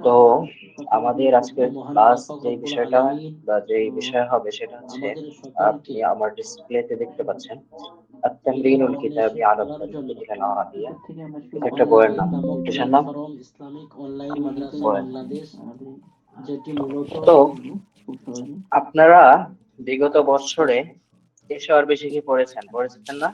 তো আমাদের আজকের ক্লাস যে বিষয়টা বা যে বিষয় হবে সেটা হচ্ছে, আপনি আমার ডিসপ্লেতে দেখতে পাচ্ছেন আত-তামরিনুল কিতাবি আলা তরিকাতিল আরাবিয়া। এটা একটা বইয়ের নাম। কিসের নাম? বইয়ের নাম। তো আপনারা বিগত বছরে 100 আর বেশি কি পড়েছেন না?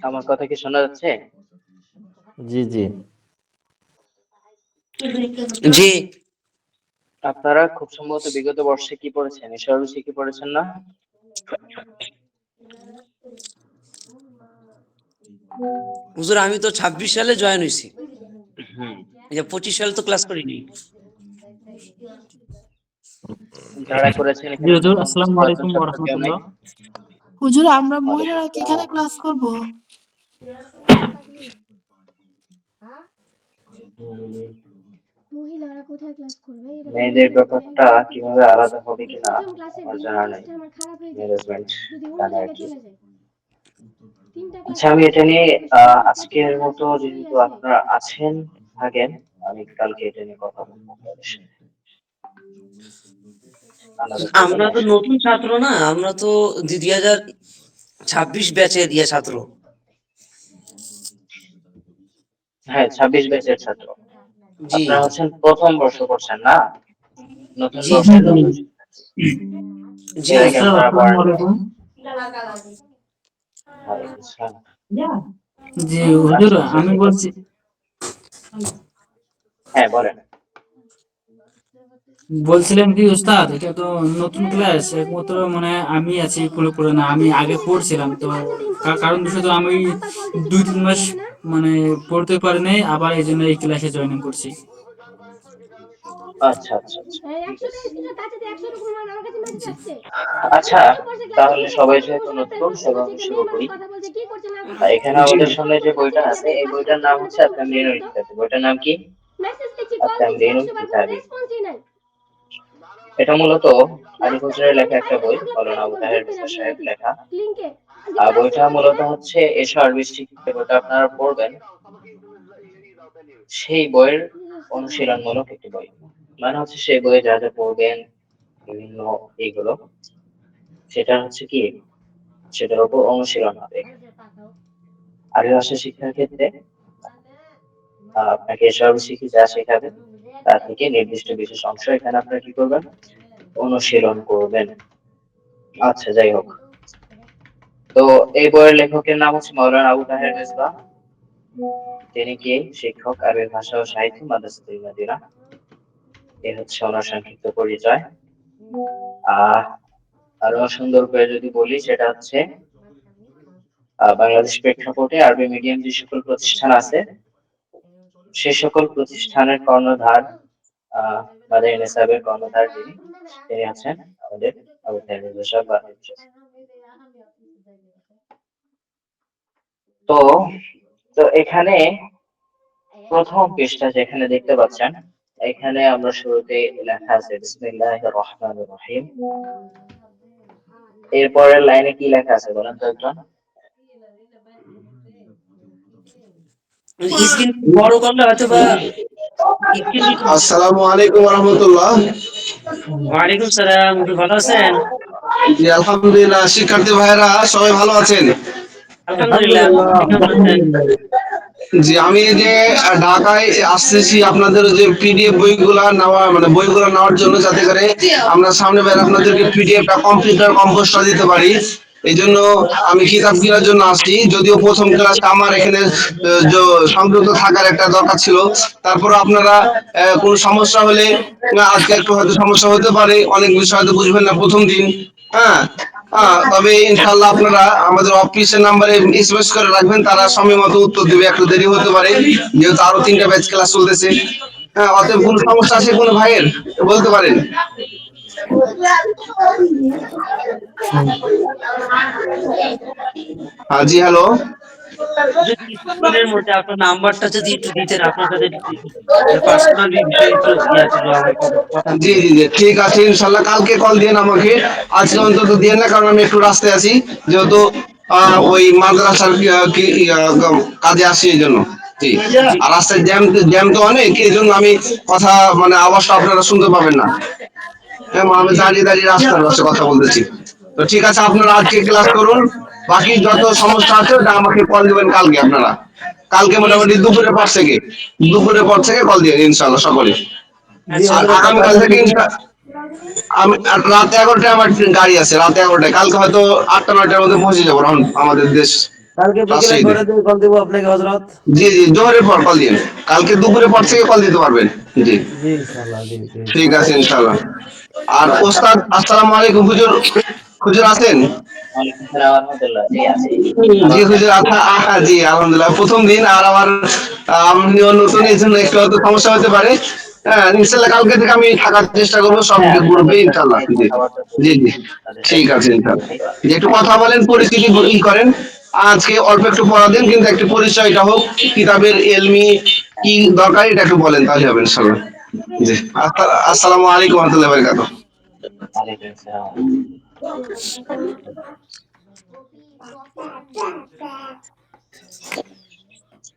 আমার কথা কি শোনা যাচ্ছে? জি জি জি। আপনারা খুব সম্ভবত বিগত বর্ষে কি পড়েছেন? 100 আর বেশি কি পড়েছেন না? হুজুর আমি তো 26 সালে জয়েন হয়েছি, হুম। এই যে 25 সালে তো ক্লাস করিনি। যারা করেছেন জি এখানে হুজুর, কোনো আসসালামু ছাত্র আলাইকুম ওয়া ছাত্র কেউ নেই? রাহমাতুল্লাহ। হুজুর, আমরা ওয়ালাইকুম মহিলারা কি এখানে আসসালাম। ক্লাস করব? হুম, মহিলারা কোথায় ক্লাস করবে? এটা তো মেয়েদের মহিলাদের ব্যাপারটা একদমই ঠিক কিভাবে না। আলাদা হবে এই কিনা প্রথম ক্লাসের আমার দিনই জানা নাই। মেজাজটা আমার খারাপ হয়ে যায় ম্যানেজমেন্ট যদি অন্য জানে আর জায়গায় কি। চলে যায়। 3টা ক্লাস আচ্ছা, আমি করেছি, এটা নিয়ে তবে শুধুমাত্র প্রথম আজকের ক্লাস মতো মিস হয়ে যেহেতু আছে। আপনারা আছেন থাকেন, আমি কালকে এটা নিয়ে কথা বলবো আপনাদের সাথে। আলাদা করে আমরা কোনো তো অসুবিধা নতুন নেই। ছাত্র না, আমরা তো 2026 ব্যাচের ছাত্র। হ্যাঁ, 26 ব্যাচের ছাত্র। জি আপনারা হচ্ছেন প্রথম বর্ষ করছেন না? নতুন জি জি বর্ষের জি নতুন শিক্ষার্থী। জি। এর জি আগে স্যার, আপনারা আসসালামু পড়েন নাই। আলাইকুম। ওয়ালাইকুম আসসালাম। জি হুজুর, আচ্ছা আচ্ছা, আমি ঠিক আছে। বলছি হ্যাঁ, বলেন। বলছিলাম কি উস্তাদ, এটা তো নতুন ক্লাস, একমাত্র মানে আমি আছি পুরোপুরি না, আমি আগে পড়ছিলাম তো। কারণ বিষয় তো আমি বারবার কল দিচ্ছি, দুই ফোন তিন মাস ধরতেছে না। মানে পড়তে পারি নাই, আবার এই জন্য এই ক্লাসে জয়েন করছি। আচ্ছা আচ্ছা আচ্ছা, হ্যাঁ, ঠিক 100 টা আছে। স্ক্রিনশট, তার সাথে 100 রকম আমার কাছে মেসেজ আসছে। আচ্ছা, প্রথম কোর্সে ক্লাসে তাহলে ঢুকে সবাই প্রথম যেহেতু বসে একটা নতুন প্রশ্ন সেভাবে করছে, একটা শুরু মেয়ে মানুষ করি। কথা বলছে, কি করছে না করছে আর সেটা এখানে বলছে। জি আমাদের সামনে যে প্রথম ক্লাসে বইটা নাকি আছে, আপনাকে এই পাস বইটার করতে নাম হবে না, হচ্ছে প্রথম প্রশ্ন আত-তামরিনুল উত্তর দাও। কিতাবি। বইটার নাম কি? মেসেজ দিচ্ছি, কল দিচ্ছি, আত-তামরিনুল 100 বার কোনো কিতাবি। রেসপন্সই নাই। এটা মূলত আলী লাস্টে আমি হুজুরের লেখা বলছি একটা বাড়িতে বই, থাকলাম, মাওলানা মেসেজ আবু করে তাহের ঢুকবেন মির্জা আপনি সাহেব নাকি লেখা। লিংকে। আজকে আর ক্লাসই বইটা হবে মূলত না। হচ্ছে এশো আরবি শিখতে, বইটা আপনারা পড়বেন সেই বইয়ের অনুশীলনমূলক একটি বই। মানে হচ্ছে সেই বইয়ে যা যা পড়বেন বিভিন্ন এইগুলো, সেটা হচ্ছে কি, সেটার উপর অনুশীলন হবে। আরবি ভাষা শিক্ষার ক্ষেত্রে আপনাকে এসব শিখে যা শেখাবে তা থেকে নির্দিষ্ট বিশেষ অংশ এখানে আপনারা কি করবেন, অনুশীলন করবেন। আচ্ছা, যাই হোক। তো এই বইয়ের লেখকের নাম হচ্ছে মাওলানা আবু তাহের মিসবাহ। তিনি কে? শিক্ষক, আরবি ভাষা ও সাহিত্য, মাদ্রাসাতুল মাদিনা। এই হচ্ছে ওনার সংক্ষিপ্ত পরিচয়। আহ আরো সুন্দর করে যদি বলি, সেটা হচ্ছে বাংলাদেশ প্রেক্ষাপটে আরবি মিডিয়াম যে সকল প্রতিষ্ঠান আছে, সে সকল প্রতিষ্ঠানের কর্ণধার, মাদারিন নিসাবের কর্ণধার যিনি, তিনি আছেন আমাদের আবু তাহের মির্জা সাহেব বা মির্জা সাহেব। তো তো এখানে প্রথম পৃষ্ঠা যেখানে দেখতে পাচ্ছেন, এখানে আমরা শুরুতে লেখা আছে বিসমিল্লাহির রহমানির রহিম। এরপরের লাইনে কি লেখা আছে বলেন তো একজন? স্ক্রিন বড় করলে হয়তো বা স্ক্রিন। আসসালামু আলাইকুম রহমতুল্লাহ। ওয়ালাইকুম সালাম, হুজুর ভালো আছেন? জি আলহামদুলিল্লাহ, শিক্ষার্থী ভাইরা সবাই ভালো আছেন? আলহামদুলিল্লাহ, আপনি কেমন আছেন? জি আমি এই যে ঢাকায় আসতেছি আপনাদের যে পিডিএফ বইগুলা নেওয়া মানে বইগুলো নেওয়ার জন্য, যাতে করে আমরা সামনে বের আপনাদেরকে পিডিএফটা কম্পিউটার কম্পোস্টটা দিতে পারি। এই জন্য আমি কিতাব কেনার জন্য আসছি, যদিও প্রথম ক্লাসটা আমার এখানে সংযুক্ত থাকার একটা দরকার ছিল। তারপর আপনারা কোনো সমস্যা হলে, আজকে একটু হয়তো সমস্যা হতে পারে, অনেক বিষয় হয়তো বুঝবেন না প্রথম দিন। হ্যাঁ, তবে ইনশাল্লাহ আপনারা আমাদের অফিসের নাম্বারে এসএমএস করে রাখবেন, তারা সময় মতো উত্তর দেবে। একটু দেরি হতে পারে যেহেতু আরো 3টা ব্যাচ ক্লাস চলতেছে। হ্যাঁ, অতএব কোনো সমস্যা আছে কোনো ভাইয়ের বলতে পারেন। জি হ্যালো। যদি কিছুক্ষণের মধ্যে আপনার নাম্বারটা যদি একটু দিতেন, আপনার সাথে পার্সোনালি বিষয়ে একটু ইয়া ছিল, আমার কথা জি ছিল। জি জি ঠিক আছে ইনশাল্লাহ কালকে কল দিন আমাকে, আজকে অন্তত দিয়ে না, কারণ আমি একটু রাস্তায় আছি, যেহেতু ওই মাদ্রাসার কাজে আসি এই জন্য। জি। জি আর রাস্তায় জ্যাম জ্যাম তো অনেক, এই জন্য আমি কথা মানে আওয়াজটা আপনারা শুনতে পাবেন না। হ্যাঁ আমি দাঁড়িয়ে দাঁড়িয়ে রাস্তার পাশে কথা বলতেছি। তো ঠিক আছে, আপনারা আজকে ক্লাস করুন, বাকি যত সমস্যা আছে ওটা আমাকে কল দিবেন কালকে আপনারা। কালকে মোটামুটি দুপুরের পর থেকে কল দিয়ে ইনশাল্লাহ সকলে। আচ্ছা আর আগামীকাল থেকে আমি আর রাত 11টায় আমার গাড়ি আছে, রাত 11টায়, কালকে হয়তো 8টা 9টার মধ্যে পৌঁছে যাবো আমাদের দেশ কালকে বিকেলে রাজশাহীতে। কয়টা থেকে কল দেবো আপনাকে হজরত? জি জি জোহরের পর কল দিন, কালকে দুপুরের পর থেকে কল দিতে পারবেন। জি জি ইনশাল্লাহ, জি জি। ঠিক আছে ইনশাল্লাহ। আর ওস্তাদ আসসালামু আলাইকুম, হুজুর হুজুর আছেন? ওয়ালাইকুম আসসালাম ওয়া রাহমাতুল্লাহ। জি আছি। ভালো জি আছেন? হুজুর জি আলহামদুলিল্লাহ, প্রথম দিন আর আমার আমিও নতুন, এই জন্য একটু হয়তো সমস্যা হতে পারে। হ্যাঁ ইনশাল্লাহ কালকে থেকে আমি থাকার চেষ্টা করবো সব হ্যাঁ, আমি গ্রুপে তাদের সাথে ইনশাল্লাহ। জি কথাবার্তা জি বলছি, জি তাদের ঠিক সাথে আছে কথা ইনশাল্লাহ। বলছি। যে একটু কথা বলেন, পরিস্থিতি করেন, আজকে অল্প একটু পড়া দেন, কিন্তু একটু পরিচয়টা হোক, কিতাবের এলমি কি দরকার এটা একটু বলেন, তাহলে হবে ইনশাল্লাহ। জি আসসালামু আলাইকুম ওয়া রাহমাতুল্লাহি ওয়া বারাকাতুহু। ওয়ালাইকুম আসসালাম।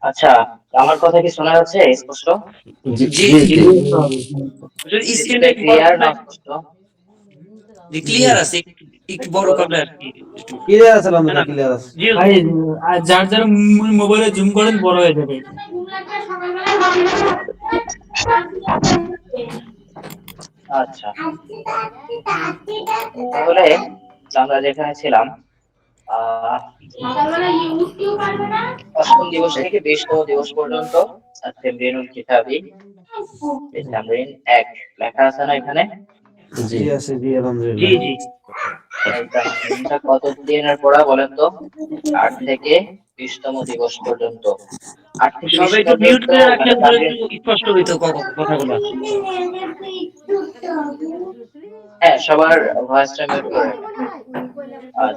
আচ্ছা, আমার কথা কি শোনা যাচ্ছে স্পষ্ট? জি জি জি জি জি। স্ক্রিনটা ডিসপ্লে একটু বড় ক্লিয়ার না করলে, স্পষ্ট? জি ক্লিয়ার আছে, একটু একটু বড় করলে আর কি একটু। ক্লিয়ার আছে না না, আলহামদুলিল্লাহ, ক্লিয়ার আছে। জি ভাই যার যার মোবাইলে জুম করেন বড় হয়ে যাবে। আচ্ছা, তাহলে আমরা যেখানে ছিলাম, আহ অষ্টম দিবস থেকে 20তম দিবস পর্যন্ত তামরিনুল কিতাবি, এই তামরিন 1 লেখা আছে না এখানে? জি আছে, জি জি আলহামদুলিল্লাহ। জি। এই তামরিনটা কত দিনের পড়া বলেন তো? 8 থেকে 20তম দিবস পর্যন্ত। 8 থেকে 20 সবাই একটু মিউট পর্যন্ত করে রাখলে মানে ধরো তামরিন। একটু স্পষ্ট হইতো কথাগুলো। হ্যাঁ, সবার ভয়েসটা মিউট করে রাখেন।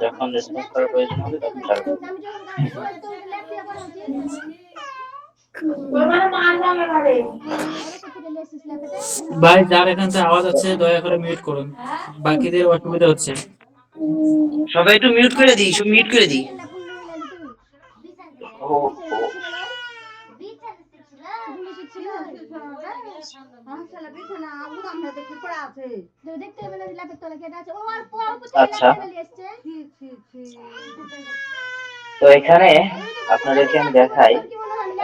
যখন রেসপন্স করার প্রয়োজন হবে তখন ছাড়বেন। আমি যখন গাড়ি চালাই তখন ল্যাপটপে পড়া উচিত। ভাই যার এখান থেকে আওয়াজ হচ্ছে দয়া করে মিউট করুন, বাকিদের অসুবিধা হচ্ছে। সবাই একটু মিউট করে দিই, সব মিউট করে দিই। ও ও, দেখতে হবে না ল্যাপটপ তলে কেটে আছে ও আর পড়া আচ্ছা, এসছে। তো এখানে আপনাদেরকে আমি দেখাই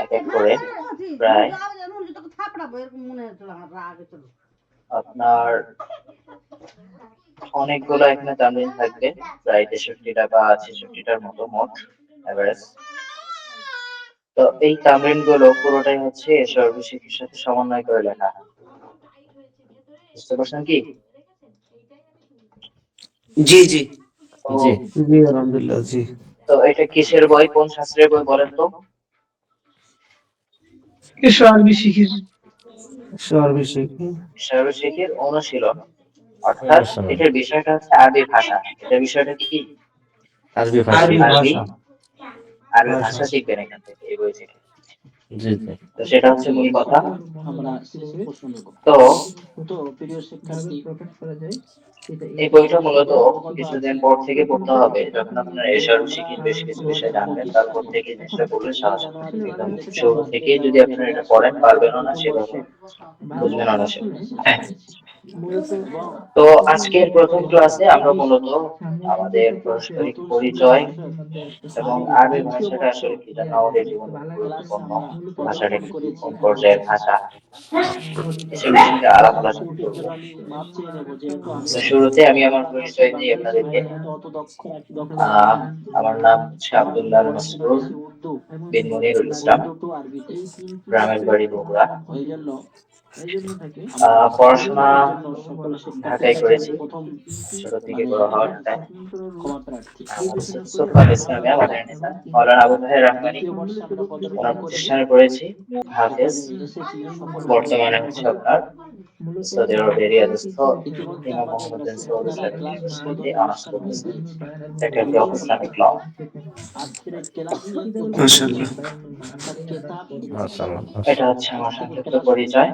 এক এক করে। প্রায় আপনার অনেকগুলো এখানে তামরিন থাকবে, প্রায় 63টা বা 66টার মতো মোট এভারেজ। তো এই তামরিন গুলো পুরোটাই হচ্ছে সর্বশিক্ষার সাথে সমন্বয় করে লেখা। বুঝতে পারছেন কি? জি জি। তো জি জি আলহামদুলিল্লাহ। জি তো এটা কিসের বই, কোন শাস্ত্রের বই বলেন তো? সর্বশেষ সর্বশিক্ষের অনুশীলন, অর্থাৎ এটার বিষয়টা হচ্ছে আরবি ভাষা। এটার বিষয়টা কি? আরবি ভাষা। আরবি আরবি, ভাষা। আরবি ভাষা শিখবেন এখান থেকে, এই বই থেকে। জি জি। তো সেটা হচ্ছে মূল কথা। তো এই বইটা মূলত কিছুদিন পর থেকে পড়তে হবে, যখন আপনার এই সর্বশিক্ষিত বেশ কিছু বিষয় জানবেন, তারপর থেকে জিনিসটা পড়লে সহজ হবে। একদম শুরু থেকেই যদি আপনারা এটা পড়েন, পারবেনও না সেভাবে, বুঝবেনও না সেভাবে। তো আজকের প্রথম ক্লাসে আমরা মূলত আমাদের পারস্পরিক পরিচয় এবং আরবি ভাষাটা আসলে কি, জন্য আমাদের জীবনে গুরুত্বপূর্ণ, ভাষাটা কি, কোন পর্যায়ের ভাষা, এসব বিষয়ে আলাপ আলোচনা করবো। তো শুরুতে আমি আমার পরিচয় দিই আপনাদেরকে। আহ, আমার নাম হচ্ছে আব্দুল্লাহ আল মাসরুর বিন মনিরুল ইসলাম, গ্রামের বাড়ি বগুড়া। পড়াশোনা ঢাকায় করেছি, ছোট থেকে বড় হওয়া ঢাকায়। মুস্তফা ইসলামিয়া মাদারিনিসা মাওলানা আবু তাহের রহমানী ওনার প্রতিষ্ঠানে পড়েছি হাফেজ। বর্তমানে হচ্ছে আপনার সৌদি আরবের রিয়াদস্থ ইমাম মোহাম্মদ বিন সৌদ ইসলামিক ইউনিভার্সিটিতে অনার্স করতেছি, ফ্যাকাল্টি অফ ইসলামিক ল। মাশাআল্লাহ। মাশাআল্লাহ। এটা হচ্ছে আমার সংক্ষিপ্ত পরিচয়।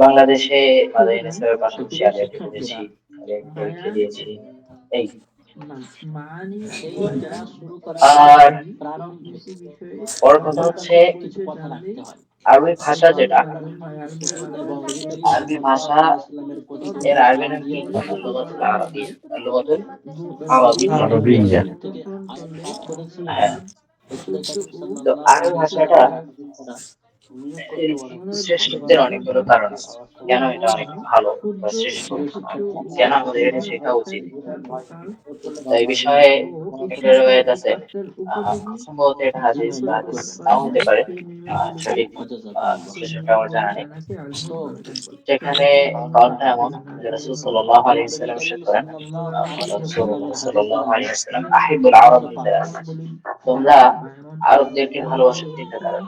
বাংলাদেশে মাদারিনিসার পাশাপাশি আলিয়াতে পড়েছি, আলিয়ায় পরীক্ষা দিয়েছি, এই। আর বড় কথা হচ্ছে আরবি ভাষা যেটা, আরবি ভাষা এর আরবি নাম কি? লুগাতুল আরাবিয়া। লুগাতুল আরাবিয়া। আরবিয়া। হ্যাঁ, তো আরবি ভাষাটা শ্রেষ্ঠত্বের অনেকগুলো কারণ আছে। কেন এটা অনেক ভালো বা শ্রেষ্ঠ, কেন আমাদের এটা শেখা উচিত, এই বিষয়ে একটা রয়েত আছে। সম্ভবত এটা হাদিস বা হাদিস নাও হতে পারে, সঠিক বিশ্লেষণটা আমার জানা নেই। যেখানে কারণটা এমন যে রাসূল সাল্লাল্লাহু আলাইহি ওয়াসাল্লাম ইরশাদ করেন, রাসূলুল্লাহ সাল্লাল্লাহু আলাইহি ওয়াসাল্লাম আহিবুল আরব লিল্লাহ, তোমরা আরবদেরকে ভালোবাসো তিনটা কারণ।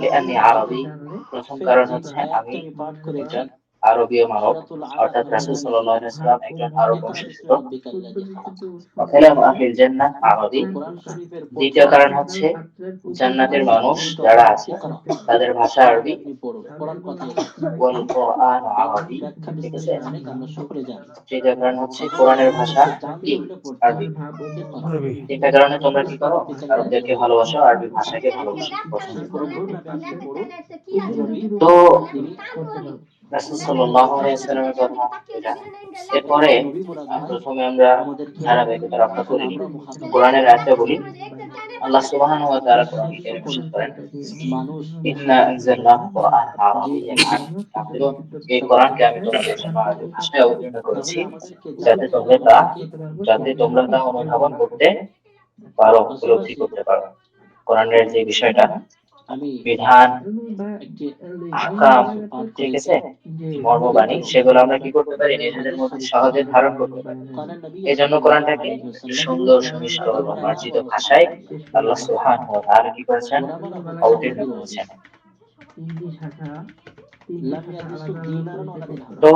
লিআন্নী আরবী, প্রথম কারণ হচ্ছে আমি একজন আরবীয় মানব, অর্থাৎ রাসূল সাল্লাল্লাহু আলাইহি ওয়াসাল্লাম একজন আরব বংশোদ্ভূত। কালামু আহলিল জান্নাহ আরবী। দ্বিতীয় কারণ হচ্ছে জান্নাতের মানুষ যারা আছে তাদের ভাষা আরবি। ওয়াল কুরআন আরবী, ঠিক আছে। তৃতীয় কারণ হচ্ছে কোরআনের ভাষা কি? আরবি। তিনটা কারণে তোমরা কি করো? আরবদেরকে ভালোবাসো, আরবি ভাষাকে ভালোবাসো, পছন্দ করো। তো রাসূল সাল্লাল্লাহু আলাইহি ওয়াসাল্লামের কথা এটা। এরপরে প্রথমে আমরা ধারাবাহিকতা রক্ষা করিনি, কোরআনের আয়াতে বলি। আল্লাহ সুবহানাহু ওয়া তাআলা কোরআনে কারীম ইরশাদ করেন, ইন্না আনজালনাহু কুরআনান আরাবিয়্যান লাআল্লাকুম তা'কিলুন। এই কোরআনকে আমি তোমাদের জন্য আরবি ভাষায় অবতীর্ণ করেছি যাতে তোমরা তা অনুধাবন করতে পারো, উপলব্ধি করতে পারো। কোরআনের যে বিষয়টা, বিধান, আহকাম, ঠিক আছে, মর্মবাণী, সেগুলো আমরা কি করতে পারি? নিজেদের মধ্যে সহজে ধারণ করতে পারি। এই জন্য কোরআনটাকে একটু সুন্দর, সুমিষ্ট এবং মার্জিত ভাষায় আল্লাহ সুবহানাহু ওয়া তাআলা কি করেছেন? অবতীর্ণ করেছেন। তো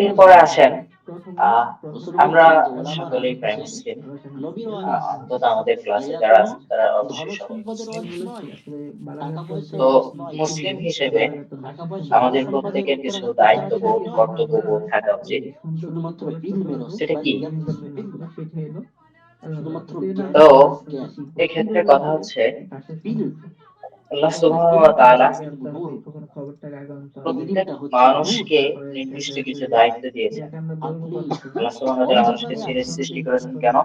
এরপরে আসেন, আমরা সকলেই প্রাইমারি স্কুল, অন্তত আমাদের ক্লাসে যারা আছেন তারা অবশ্যই সবাই মুসলিম। তো মুসলিম হিসেবে আমাদের প্রত্যেকের কিছু দায়িত্ববোধ, কর্তব্যবোধ থাকা উচিত। সেটা কি? তো এক্ষেত্রে কথা হচ্ছে আল্লাহ সুবহানাহু ওয়া তাআলা প্রত্যেক মানুষকে নির্দিষ্ট কিছু দায়িত্ব দিয়েছেন। আল্লাহ সুবহানাহু ওয়া তাআলা মানুষকে সৃষ্টি করেছেন কেন?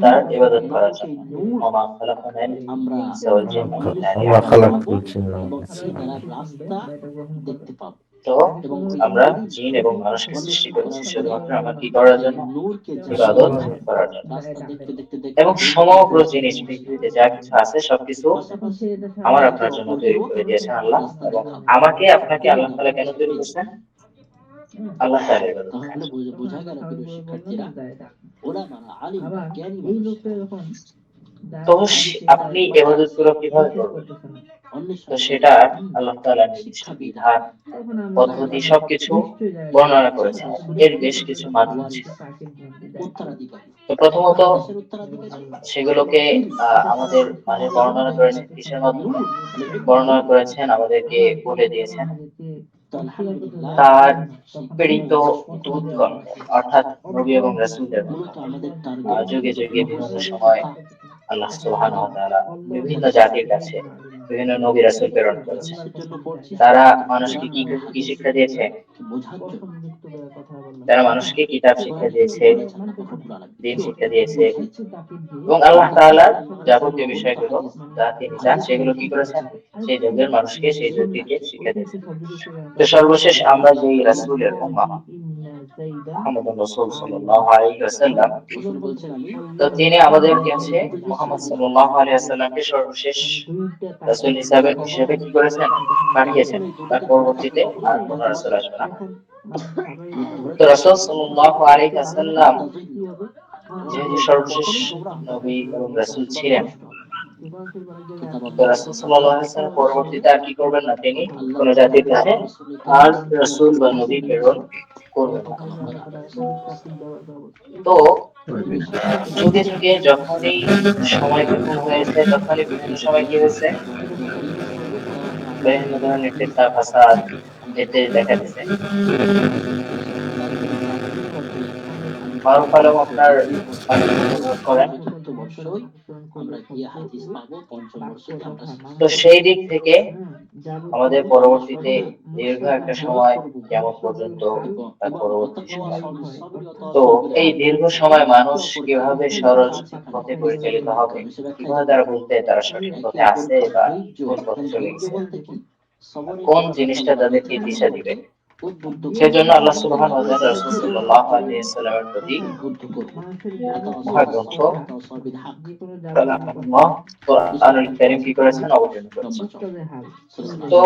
তার ইবাদত করার জন্য। ওমা খালাকনাল ইনসা ওয়াল জিন্না ইল্লা ওমা খালাকতুল জিন্না ওয়াল ইনসা। তো আমরা জিন এবং মানুষকে সৃষ্টি করেছি শুধুমাত্র আমরা কি করার জন্য? ইবাদত করার জন্য। এবং সমগ্র জিনিস, পৃথিবীতে যা কিছু আছে সবকিছু আমার আপনার জন্য তৈরি করে দিয়েছেন আল্লাহ। এবং আমাকে আপনাকে আল্লাহ তাআলা কেন তৈরি করেছেন? আল্লাহ তাআলা ইবাদত করার জন্য। তো আপনি ইবাদত গুলো কিভাবে করবেন? তো সেটা আল্লাহ তাআলা নির্দিষ্ট বিধান, পদ্ধতি সবকিছু বর্ণনা করেছেন। এর বেশ কিছু মাধ্যম ছিল। তো প্রথমত সেগুলোকে আমাদের মাঝে বর্ণনা করেছেন কিসের মাধ্যমে? বর্ণনা করেছেন, আমাদেরকে বলে দিয়েছেন তার প্রেরিত দূতগণ, অর্থাৎ নবী এবং রাসূলদের মাধ্যমে। যুগে যুগে বিভিন্ন সময় আল্লাহ সুবহানাহু ওয়া তাআলা বিভিন্ন জাতির কাছে বিভিন্ন নবী রাসূল প্রেরণ করেছেন। তারা মানুষকে কি শিক্ষা দিয়েছে? তারা মানুষকে কিতাব শিক্ষা দিয়েছে, দ্বীন শিক্ষা দিয়েছে, এবং আল্লাহ তাআলা যাবতীয় বিষয়গুলো যা তিনি চান সেগুলো কি করেছেন? সেই যুগের মানুষকে, সেই যুগটিকে শিক্ষা দিয়েছেন। তো সর্বশেষ আমরা যে রাসূলের উম্মাহ, মুহাম্মদুর রাসূল সাল্লাল্লাহু আলাইহি ওয়াসাল্লাম। তো তিনি আমাদের কাছে মুহাম্মদ সাল্লাল্লাহু আলাইহি ওয়াসাল্লামকে সর্বশেষ রাসূল হিসেবে কি করেছেন? পাঠিয়েছেন। তার পরবর্তীতে আর কোন রাসূল আসবে না। তো রাসূল সাল্লাল্লাহু আলাইহি ওয়াসাল্লাম যেহেতু সর্বশেষ নবী এবং রাসূল ছিলেন, তো রাসূল সাল্লাল্লাহু আলাইহি ওয়াসাল্লাম পরবর্তীতে আর কি করবেন না, তিনি কোন জাতির কাছে আর রাসূল বা নবী প্রেরণ করবেন না। তো যুগে যুগে যখনই সময় বিভিন্ন হয়েছে, তখনই বিভিন্ন সময় কি হয়েছে, বিভিন্ন ধরনের ফিতনা ফাসাদ এতে দেখা দিয়েছে। মারুফ আলম আপনার করেন। তো সেই দিক থেকে আমাদের পরবর্তীতে দীর্ঘ একটা সময় কিয়ামত পর্যন্ত তার পরবর্তী সময়, তো এই দীর্ঘ সময় মানুষ কিভাবে সরল পথে পরিচালিত হবে, কিভাবে তারা বুঝতে তারা সঠিক পথে আছে বা কোন পথে চলে গেছে, কোন জিনিসটা তাদেরকে দিশা দিবে, সেজন্য আল্লাহ সুবহানাহু ওয়া তাআলা রাসূল সাল্লাল্লাহু আলাইহি ওয়াসাল্লামের প্রতি মহাগ্রন্থ কালামুল্লাহ কোরআনুল কারীম কি করেছেন? অবতীর্ণ করেছেন। তো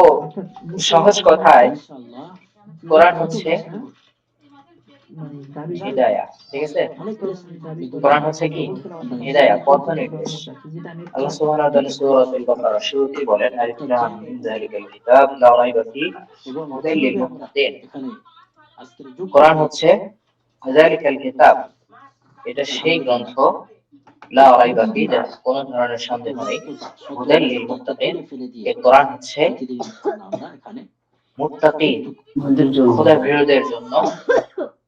সহজ কথায় কোরআন হচ্ছে হিদায়াহ, ঠিক আছে? কোরআন হচ্ছে কি? হিদায়াহ, পথ নির্দেশ। আল্লাহ সুবহানাহু ওয়া তাআলা সূরাতুল বাকারা শুরুতেই বলেন, আলিফ লাম মিম যালিকাল কিতাব লা রাইবা ফীহি হুদাল লিল মুত্তাকিন। কোরআন হচ্ছে যালিকাল কিতাব, এটা সেই গ্রন্থ, লা রাইবা ফীহি, যার কোনো ধরনের সন্দেহ নেই, হুদাল লিল মুত্তাকিন, এই কোরআন হচ্ছে মুত্তাকিন, খোদার ভীরুদের জন্য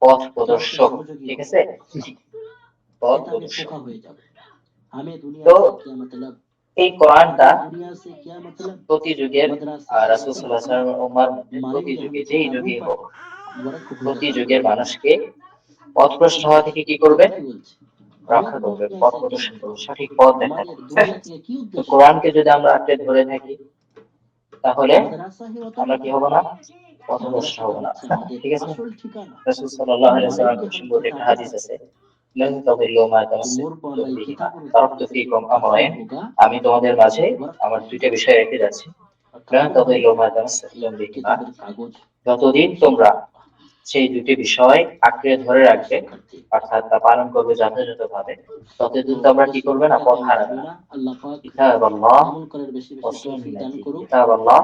পথ প্রদর্শক, ঠিক আছে? পথ প্রদর্শক। তো এই কোরআনটা প্রতি যুগের রাসূল সাল্লাল্লাহু আলাইহি ওয়াসাল্লামের উম্মাহর মধ্যে প্রতি যুগে, যেই যুগে হোক, প্রতি যুগের মানুষকে পথভ্রষ্ট হওয়া থেকে কি করবে? রক্ষা করবে, পথ প্রদর্শন করবে, সঠিক পথ দেখাবে। তো কোরআনকে যদি আমরা আঁকড়ে ধরে থাকি, তাহলে আমরা কি হব না? পথভ্রষ্ট হব না, ঠিক আছে? রাসূল সাল্লাল্লাহু আলাইহি ওয়াসাল্লামের সুন্দর একটা হাদিস আছে, lan tadillu ma tamassaktum bihi তারাকতু ফীকুম আমরাইন, আমি তোমাদের মাঝে আমার দুইটা বিষয় রেখে যাচ্ছি। lan tadillu ma tamassaktum bihi, যতদিন তোমরা সেই দুটি বিষয় আঁকড়ে ধরে রাখবে, অর্থাৎ তা পালন করবে যথাযথভাবে, ততদিন তোমরা কি করবে না? পথ হারাবে না। কিতাবাল্লাহ ওয়া সুন্নতি, কিতাবাল্লাহ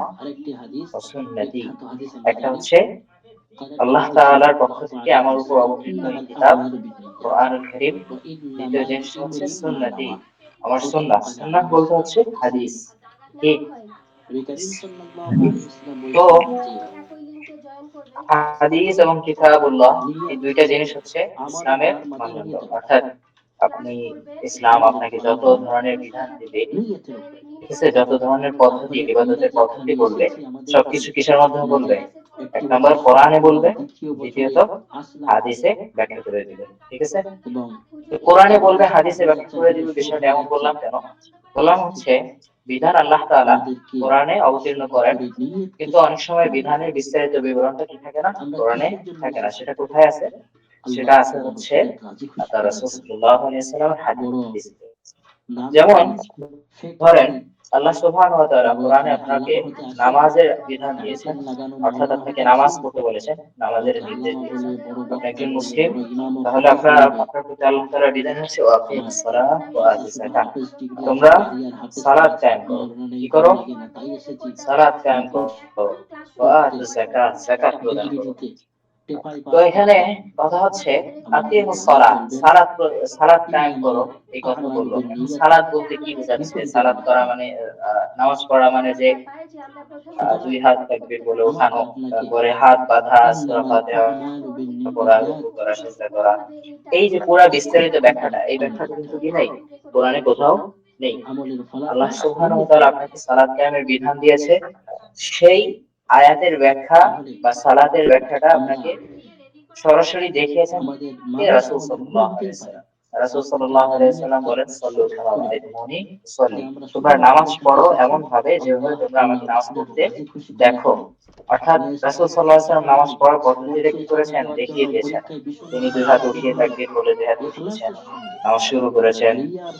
ওয়া সুন্নতি, একটা হচ্ছে আল্লাহ তাআলার পক্ষ থেকে আমার উপর অবতীর্ণ এই কিতাব কোরআনুল কারীম, দ্বিতীয় জিনিস হচ্ছে সুন্নতি, আমার সুন্নাহ। সুন্নাহ বলতে হচ্ছে হাদিস, ঠিক? তো হাদিস এবং কিতাবুল্লাহ, এই দুইটা জিনিস হচ্ছে ইসলামের মানদণ্ড। অর্থাৎ আপনি ইসলাম আপনাকে যত ধরনের বিধান দিবে, ঠিক আছে, যত ধরনের পদ্ধতি, ইবাদতের পদ্ধতি বলবে, সবকিছু কিসের মাধ্যমে বলবে? এক নম্বর কোরআনে বলবে, দ্বিতীয়ত হাদিসে ব্যাখ্যা করে দিবে, ঠিক আছে? তো কোরআনে বলবে, হাদিসে ব্যাখ্যা করে দিবে, বিষয়টা এমন বললাম কেন? বললাম হচ্ছে বিধান আল্লাহ তাআলা কোরআনে অবতীর্ণ করেন, কিন্তু অনেক সময় বিধানের বিস্তারিত বিবরণটা কি থাকে না? কোরআনে থাকে না। সেটা কোথায় আছে? সেটা আছে হচ্ছে তার রাসূল সাল্লাল্লাহু আলাইহি ওয়াসাল্লামের হাদিস। যেমন ধরেন আল্লাহ সুবহানাহু ওয়া তাআলা কোরআনে আপনাকে নামাজের বিধান দিয়েছেন, অর্থাৎ আপনাকে নামাজ পড়তে বলেছেন, নামাজের নির্দেশ দিয়েছেন। আপনি একজন মুসলিম, তাহলে আপনার প্রতি আল্লাহ তাআলার বিধান হচ্ছে ওয়াকিমুস সালাহ ওয়া আতিস যাকাত, তোমরা সালাত কায়েম করো। কি করো? সালাত কায়েম করো, ওয়া আতিস যাকাত, যাকাত প্রদান করো। তো এখানে কথা হচ্ছে আকিমুস সালাত, সালাত কায়েম করো, এই কথা বললো। সালাত বলতে কি বোঝাচ্ছে? সালাত করা মানে নামাজ পড়া মানে যে দুই হাত তাকবীর বলে ওঠানো, তারপরে হাত বাঁধা, সূরা ফাতিহা পড়া, রুকু করা, সিজদা করা, এই যে পুরো বিস্তারিত ব্যাখ্যাটা, এই ব্যাখ্যাটা কিন্তু কি নাই? কোরআনে কোথাও নেই। আল্লাহ সুবহানাহু ওয়া তাআলা আপনাকে সালাত কায়েমের বিধান দিয়েছে, সেই আয়াতের ব্যাখ্যা বা সালাতের ব্যাখ্যাটা আপনাকে সরাসরি দেখিয়েছেন রাসূল সাল্লাল্লাহু আলাইহি ওয়াসাল্লাম। রাসূল সাল্লাল্লাহু আলাইহি ওয়াসাল্লাম বলেন, সাল্লু কামা রাআইতুমুনি উসাল্লি, তোমরা নামাজ পড়ো এমন ভাবে যেভাবে তোমরা আমাকে নামাজ পড়তে দেখো। অর্থাৎ রাসূল সাল্লাল্লাহু আলাইহি ওয়াসাল্লাম নামাজ পড়ার পদ্ধতিটা কি করেছেন দেখিয়ে দিয়েছেন। তিনি দুই হাত উঠিয়ে তাকবীর বলে দুই হাত উঠিয়েছেন, নামাজ শুরু করেছেন,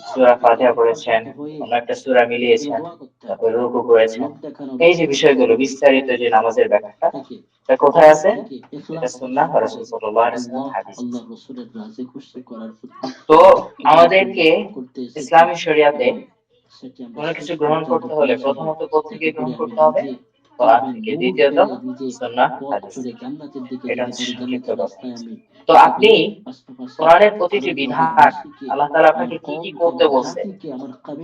সূরা ফাতিহা পড়েছেন, অন্য একটা সূরা মিলিয়েছেন, তারপর রুকু করেছেন। এই যে বিষয়গুলো বিস্তারিত যে নামাজের ব্যাখ্যাটা, এটা কোথায় আছে? এটা সুন্নাহ রাসূল সাল্লাল্লাহু আলাইহি ওয়াসাল্লাম হাদিস। তো আমাদেরকে ইসলামী শরিয়াতে কোনো কিছু গ্রহণ করতে হলে প্রথমত কোত্থেকে গ্রহণ করতে হবে? কোরআন থেকে, দ্বিতীয়ত সুন্নাহ হাদিস। এটা হচ্ছে সংক্ষিপ্ত কথা। তো আপনি কোরআনের প্রতিটি বিধান আল্লাহ তাআলা আপনাকে কি কি করতে বলছে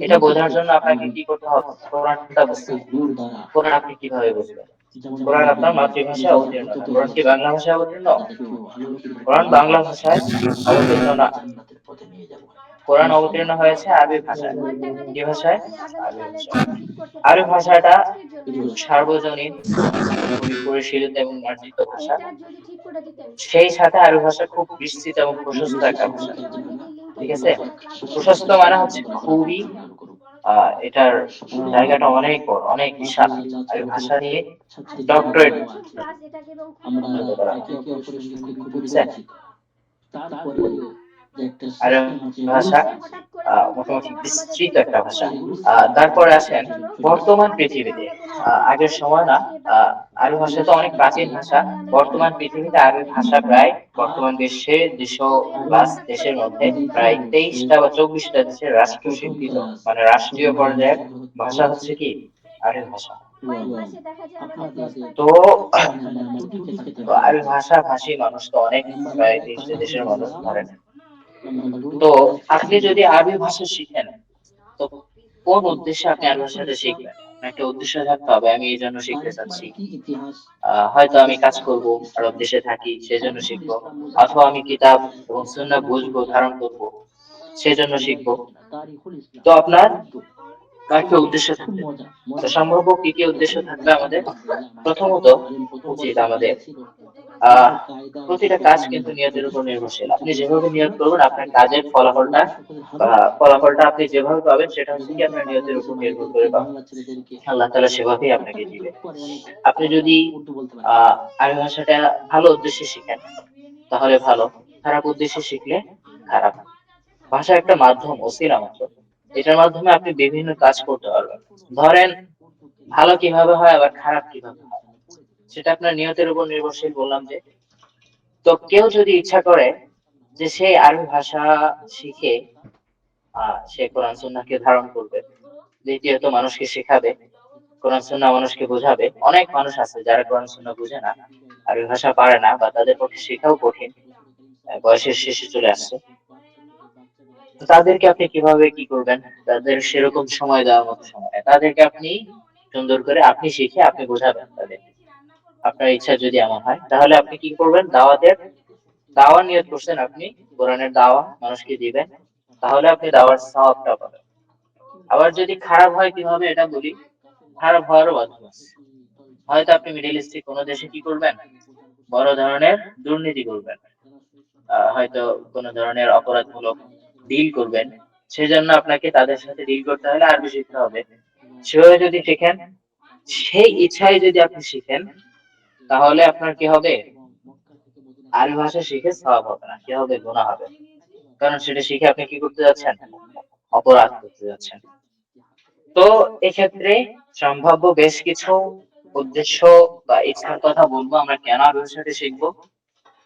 এটা বোঝার জন্য আপনাকে কি করতে হবে? কোরআনটা বুঝতে হবে। কোরআন আপনি কিভাবে বুঝবেন? কোরআন আপনার মাতৃভাষায় অবতীর্ণ না। কোরআন কি বাংলা ভাষায় অবতীর্ণ? কোরআন বাংলা ভাষায় অবতীর্ণ না। কোরআন অবতীর্ণ হয়েছে আরবি ভাষায়। কি ভাষায়? আরবি ভাষায়। আরবি ভাষাটা সার্বজনীন, খুবই পরিশীলিত এবং মার্জিত ভাষা। সেই সাথে আরবি ভাষা খুব বিস্তৃত এবং প্রশস্ত একটা ভাষা। ঠিক আছে? প্রশস্ত মানে হচ্ছে খুবই এটার জায়গাটা অনেক বড়, অনেক বিশাল। আরবি ভাষা নিয়ে ডক্টরেট আরবি ভাষা মোটামুটি বিস্তৃত একটা ভাষা। তারপরে আসেন বর্তমান পৃথিবীতে, আগের সময় না, আরবি ভাষা তো অনেক প্রাচীন ভাষা। বর্তমান পৃথিবীতে আরবি ভাষা প্রায় বর্তমান দেশে 200+ দেশের মধ্যে প্রায় 23টা বা 24টা দেশের রাষ্ট্রীয় স্বীকৃত, মানে রাষ্ট্রীয় পর্যায়ের ভাষা হচ্ছে কি আরবি ভাষা। তো আরবি ভাষা ভাষী মানুষ তো অনেক, প্রায় 23টা দেশের মানুষ ধরেন। তো আপনি যদি আরবি ভাষা শিখেন, তো কোন উদ্দেশ্যে আপনি আরবি ভাষাটা শিখবেন? একটা উদ্দেশ্য থাকতে হবে, আমি এই জন্য শিখতে চাচ্ছি। হয়তো আমি কাজ করব, আরব দেশে থাকি, সেজন্য শিখবো, অথবা আমি কিতাব এবং সুন্নাহ বুঝবো, ধারণ করব, সেজন্য শিখবো। তো আপনার একটা উদ্দেশ্য থাকবে। তো সম্ভাব্য কি কি উদ্দেশ্য থাকবে আমাদের? প্রথমত উচিত আমাদের প্রতিটা কাজ কিন্তু নিয়তের উপর নির্ভরশীল। আপনি যেভাবে নিয়ত করবেন আপনার কাজের ফলাফলটা আপনি যেভাবে পাবেন সেটা হচ্ছে কি আপনার নিয়তের উপর নির্ভর করে পাবেন। আল্লাহ তাআলা সেভাবেই আপনাকে দিবে। আপনি যদি আরবি ভাষাটা ভালো উদ্দেশ্যে শিখেন তাহলে ভালো, খারাপ উদ্দেশ্যে শিখলে খারাপ। ভাষা একটা মাধ্যম, ওসিলা মাত্র। এটার মাধ্যমে আপনি বিভিন্ন কাজ করতে পারবেন। ধরেন ভালো কিভাবে হয় আবার খারাপ কিভাবে হয় সেটা আপনার নিয়তের উপর নির্ভরশীল বললাম যে। তো কেউ যদি ইচ্ছা করে যে সে আরবি ভাষা শিখে সে কোরআন সুন্নাহকে ধারণ করবে, দ্বিতীয়ত মানুষকে শেখাবে, কোরআন সুন্নাহ মানুষকে বোঝাবে। অনেক মানুষ আছে যারা কোরআন সুন্নাহ বুঝে না, আরবি ভাষা পারে না, বা তাদের পক্ষে শেখাও কঠিন, বয়সের শেষে চলে আসছে। তো তাদেরকে আপনি কিভাবে কি করবেন? তাদের সেরকম সময় দেওয়ার মতো সময়, তাদেরকে আপনি সুন্দর করে আপনি শিখে আপনি বোঝাবেন তাদের। আপনার ইচ্ছা যদি এমন হয় তাহলে আপনি কি করবেন? দাওয়া নিয়ত করছেন, আপনি কোরআনের দাওয়া মানুষকে দিবেন, তাহলে আপনি দাওয়ার সওয়াবটা পাবেন। আবার যদি খারাপ হয় কিভাবে এটা বলি, খারাপ হওয়ারও মাধ্যম আছে। হয়তো আপনি মিডল ইস্টে কোনো দেশে কি করবেন? বড় ধরনের দুর্নীতি করবেন, হয়তো কোনো ধরনের অপরাধমূলক ডিল করবেন, সেজন্য আপনাকে তাদের সাথে ডিল করতে হলে আরবি শিখতে হবে। সেভাবে যদি শিখেন, সেই ইচ্ছায় যদি আপনি শিখেন, তাহলে আপনার কি হবে? আরবি ভাষা শিখে সওয়াব হবে না, কি হবে? গুনাহ হবে। কারণ সেটা শিখে আপনি কি করতে যাচ্ছেন? অপরাধ করতে যাচ্ছেন। তো এক্ষেত্রে সম্ভাব্য বেশ কিছু উদ্দেশ্য বা ইচ্ছার কথা বলবো, আমরা কেন আরবি ভাষাটা শিখবো।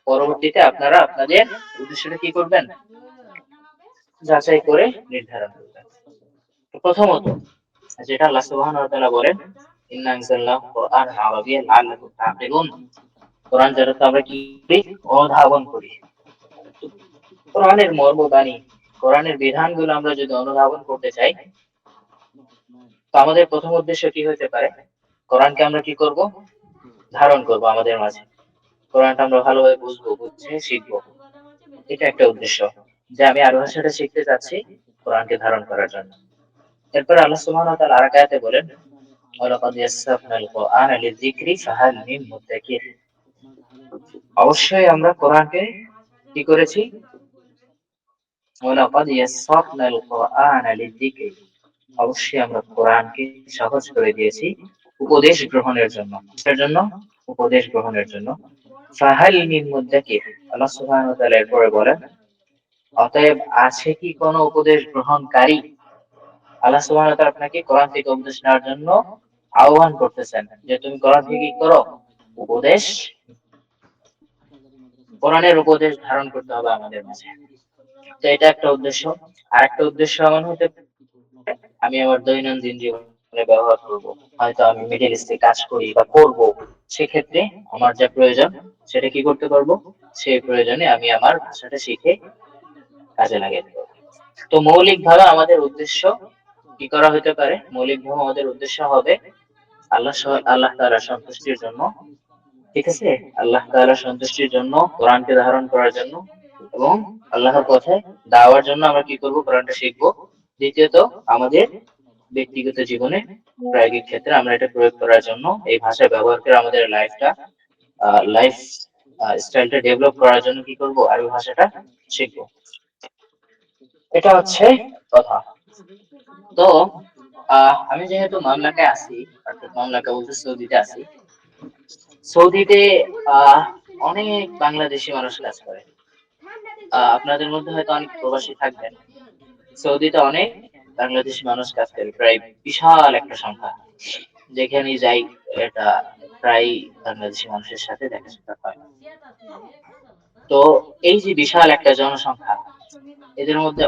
পরবর্তীতে আপনারা আপনাদের উদ্দেশ্যটা কি করবেন? যাচাই করে নির্ধারণ করবেন। প্রথমত যেটা আল্লাহ সুবহানাহু ওয়া তাআলা বলেন, ইন্না আনজালনাহু কুরআনান আরাবিয়্যান লাআল্লাকুম তা'কিলুন। কোরআন যারা আমরা কি করি? অনুধাবন করি। কোরআনের মর্মবাণী, কোরআনের বিধানগুলো আমরা যদি অনুধাবন করতে চাই, তো আমাদের প্রথম উদ্দেশ্য কি হতে পারে? কোরআনকে আমরা কি করব? ধারণ করব আমাদের মাঝে। কোরআনটা আমরা ভালোভাবে বুঝবো, বুঝে শিখবো। এটা একটা উদ্দেশ্য, যে আমি আরবি ভাষাটা শিখতে চাচ্ছি কোরআনকে ধারণ করার জন্য। এরপর আল্লাহ সুবহানাহু ওয়া তাআলা আরেক আয়াতে বলেন, ওয়ালাকাদ ইয়াসসারনাল কুরআনা লিযিকরি ফাহাল মিন মুদ্দাকির। অবশ্যই আমরা কোরআনকে কি করেছি? ওয়ালাকাদ ইয়াসসারনাল কুরআনা লিযিকরি, অবশ্যই আমরা কোরআনকে সহজ করে দিয়েছি উপদেশ গ্রহণের জন্য। কিসের জন্য? উপদেশ গ্রহণের জন্য। ফাহাল মিন মুদ্দাকির, আল্লাহ সুবহানাহু ওয়া তাআলা এরপরে বলেন, অতএব আছে কি কোনো উপদেশ গ্রহণকারী? আল্লাহ সুবহানাহু ওয়া তাআলা আপনাকে কোরআন থেকে উপদেশ নেওয়ার জন্য আহ্বান করতেছেন যে তুমি কোরআন থেকে কি করো? উপদেশ, কোরআনের উপদেশ ধারণ করতে হবে আমাদের মাঝে। তো এটা একটা উদ্দেশ্য। আর একটা উদ্দেশ্য এমন হতে পারে, আমি আমার দৈনন্দিন জীবনে ব্যবহার করব। হয়তো আমি মিডল ইস্টে কাজ করি বা করব, সেক্ষেত্রে আমার যা প্রয়োজন সেটা কি করতে পারবো? সেই প্রয়োজনে আমি আমার ভাষাটা শিখে কাজে লাগাতে পারবো। তো মৌলিকভাবে আমাদের উদ্দেশ্য কি করা হতে পারে? মৌলিকভাবে আমাদের উদ্দেশ্য হবে আল্লাহ তাআলার সন্তুষ্টির জন্য, ঠিক আছে? আল্লাহ তাআলার সন্তুষ্টির জন্য কোরআনকে ধারণ করার জন্য, এবং আল্লাহর পথে দাওয়ার জন্য আমরা কি করব? কোরআনটা শিখবো। দ্বিতীয়ত, আমাদের ব্যক্তিগত জীবনে প্রায়োগিক ক্ষেত্রে আমরা এটা প্রয়োগ করার জন্য, এই ভাষা ব্যবহার করে আমাদের লাইফ স্টাইলটা ডেভেলপ করার জন্য কি করব? আরবি ভাষাটা শিখবো। এটা হচ্ছে কথা। তো আমি যেহেতু মামলাকায় আছি, অর্থাৎ মামলাকা বলতে সৌদিতে আছি, সৌদিতে অনেক বাংলাদেশি মানুষ কাজ করে। আপনাদের মধ্যে হয়তো অনেক প্রবাসী থাকবেন। সৌদিতে অনেক বাংলাদেশি মানুষ কাজ করে, প্রায় বিশাল একটা সংখ্যা। যেখানে যাই এটা প্রায় বাংলাদেশি মানুষের সাথে দেখা সাক্ষাৎ হয়। তো এই যে বিশাল একটা জনসংখ্যা, এদের মধ্যে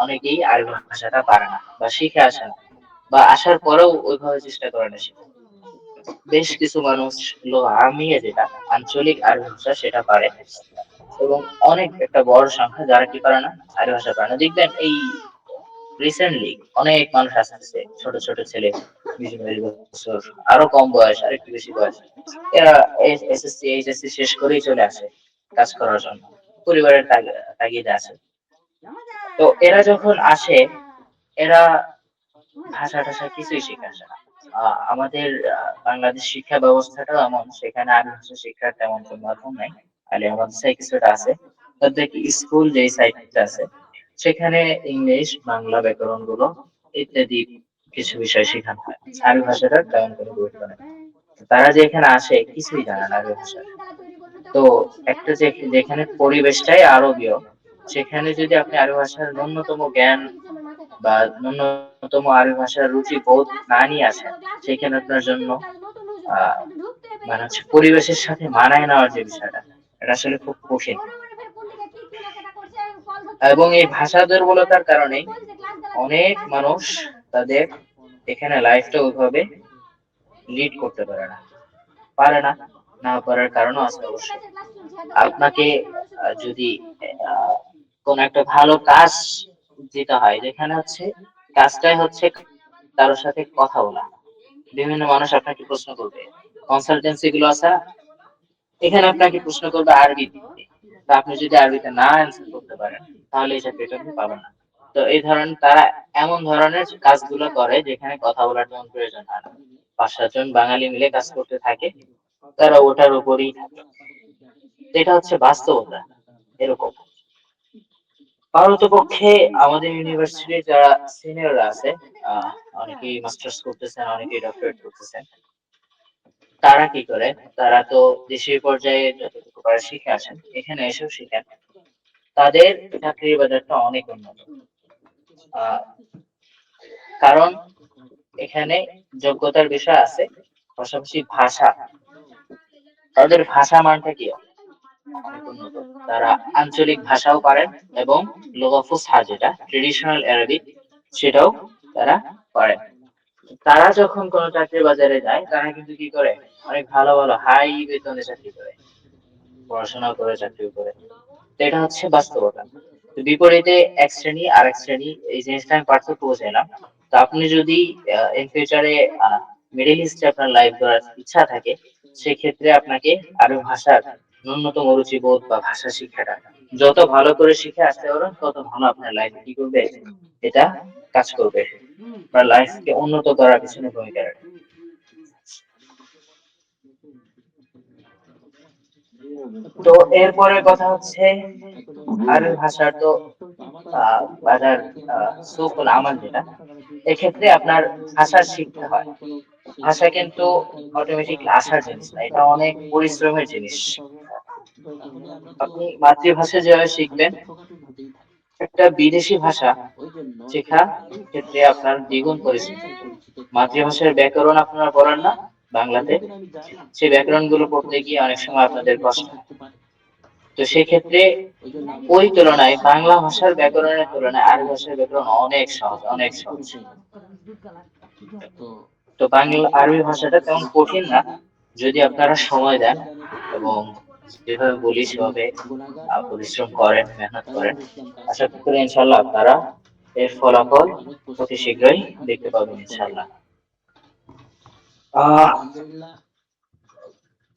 অনেকেই আরবি ভাষাটা পারে না বা শিখে আসে না, বা আসার পরেও ওইভাবে চেষ্টা করে না শিখে। বেশ কিছু মানুষ আমিয়ে যেটা আঞ্চলিক আরবি ভাষা সেটা পারে, এবং অনেক একটা বড় সংখ্যা যারা কি পারে না, আরবি ভাষা পারে না। দেখবেন এই রিসেন্টলি অনেক মানুষ আসতেছে, ছোট ছোট ছেলে, 20-22 বছর, আরো কম বয়স, আর একটু বেশি বয়স, এরা এসএসসি এইচএসসি শেষ করেই চলে আসে কাজ করার জন্য, পরিবারের তাগিদে আসে। তো এরা যখন আসে, এরা ভাষা টাষা কিছুই শিখে আসে না। আমাদের বাংলাদেশ শিক্ষা ব্যবস্থাটাও এমন, সেখানে আরবি ভাষা শিক্ষার তেমন কোনো মাধ্যম নাই। আলিয়া মাদ্রাসায় কিছুটা আছে, তাদের স্কুল যে সাইটটা আছে সেখানে ইংলিশ, বাংলা ব্যাকরণ গুলো ইত্যাদি কিছু বিষয় শেখানো হয়। আরবি ভাষাটার তেমন কোনো গুরুত্ব নেই। তারা যে এখানে আসে কিছুই জানে না আরবি ভাষা। তো একটা যেখানে পরিবেশটাই আরবীয়, সেখানে যদি আপনি আরবি ভাষার ন্যূনতম জ্ঞান বা ন্যূনতম আরবি ভাষার রুচি বোধ না নিয়ে আসেন, সেখানে আপনার জন্য মানে হচ্ছে পরিবেশের সাথে মানায় নেওয়ার যে বিষয়টা, এটা আসলে খুব কঠিন। এবং এই ভাষা দুর্বলতার কারণে অনেক মানুষ তাদের এখানে লাইফটা ওইভাবে লিড করতে পারে না। না পারার কারণও আছে অবশ্যই। আপনাকে যদি কোন একটা ভালো কাজ দিতে হয়, যেখানে হচ্ছে কাজটাই হচ্ছে কারোর সাথে কথা বলা, বিভিন্ন মানুষ আপনাকে প্রশ্ন করবে, কনসালটেন্সি গুলো আছে, এখানে আপনাকে প্রশ্ন করবে আরবিতে। তো আপনি যদি আরবিতে না অ্যান্সার করতে পারেন, তাহলে এই চাকরিটা আপনি পাবেন না। তো এই ধরনের তারা এমন ধরনের কাজগুলো করে যেখানে কথা বলার তেমন প্রয়োজন হয় না। 5-7 জন বাঙালি মিলে কাজ করতে থাকে, তারা ওটার উপরই থাকে। এটা হচ্ছে বাস্তবতা, এরকম। পারতপক্ষে আমাদের ইউনিভার্সিটির যারা সিনিয়ররা আছে, অনেকেই মাস্টার্স করতেছেন, অনেকেই ডক্টরেট করতেছেন, তারা কি করে? তারা তো দেশীয় পর্যায়ে যতটুকু পারে শিখে আসেন, এখানে এসেও শিখেন। তাদের চাকরির বাজারটা অনেক উন্নত, কারণ এখানে যোগ্যতার বিষয় আছে, পাশাপাশি তাদের ভাষা মানটা কি অনেক উন্নত। তারা আঞ্চলিক ভাষাও পারেন, এবং লুগা ফুসহা যেটা ট্রেডিশনাল অ্যারাবিক, সেটাও তারা পারেন। তারা যখন কোন চাকরির বাজারে যায়, তারা কিন্তু কি করে? অনেক ভালো ভালো হাই বেতনে চাকরি করে, পড়াশোনা করে চাকরি করে। তো এটা হচ্ছে বাস্তবতা। তো বিপরীতে এক শ্রেণী আর এক শ্রেণী, এই জিনিসটা আমি পার্থক্য বোঝাইলাম। তো আপনি যদি ইন ফিউচারে মিডল ইস্টে আপনার লাইফ করার ইচ্ছা থাকে, সেক্ষেত্রে আপনাকে আরবি ভাষার ন্যূনতম রুচিবোধ বা ভাষা শিক্ষাটা যত ভালো করে শিখে আসতে পারবেন, তত ভালো আপনার লাইফে কি করবে? এটা কাজ করবে, আপনার লাইফকে উন্নত করার পিছনে ভূমিকা রাখবে। তো এরপরে কথা হচ্ছে, আরবি ভাষার তো বাজার সুকুল আমাল যেটা, এক্ষেত্রে আপনার ভাষা শিখতে হয়। ভাষা কিন্তু অটোমেটিক আসার জিনিস না, এটা অনেক পরিশ্রমের জিনিস। আপনি মাতৃভাষা যেভাবে শিখবেন, একটা বিদেশি ভাষা শেখা ক্ষেত্রে আপনার দ্বিগুণ পরিশ্রম। মাতৃভাষার ব্যাকরণ আপনারা পড়েন না বাংলাতে, সেই ব্যাকরণ গুলো পড়তে গিয়ে অনেক সময় আপনাদের কষ্ট হয়। তো সেক্ষেত্রে ওই তুলনায় বাংলা ভাষার ব্যাকরণের তুলনায় আরবি ভাষার ব্যাকরণ অনেক সহজ, অনেক সহজ। তো বাংলা আরবি ভাষাটা তেমন কঠিন না যদি আপনারা সময় দেন এবং যেভাবে বলি সেভাবে পরিশ্রম করেন, মেহনত করেন। আশা করি ইনশাল্লাহ আপনারা এর ফলাফল অতি শীঘ্রই দেখতে পাবেন ইনশাল্লাহ। আহ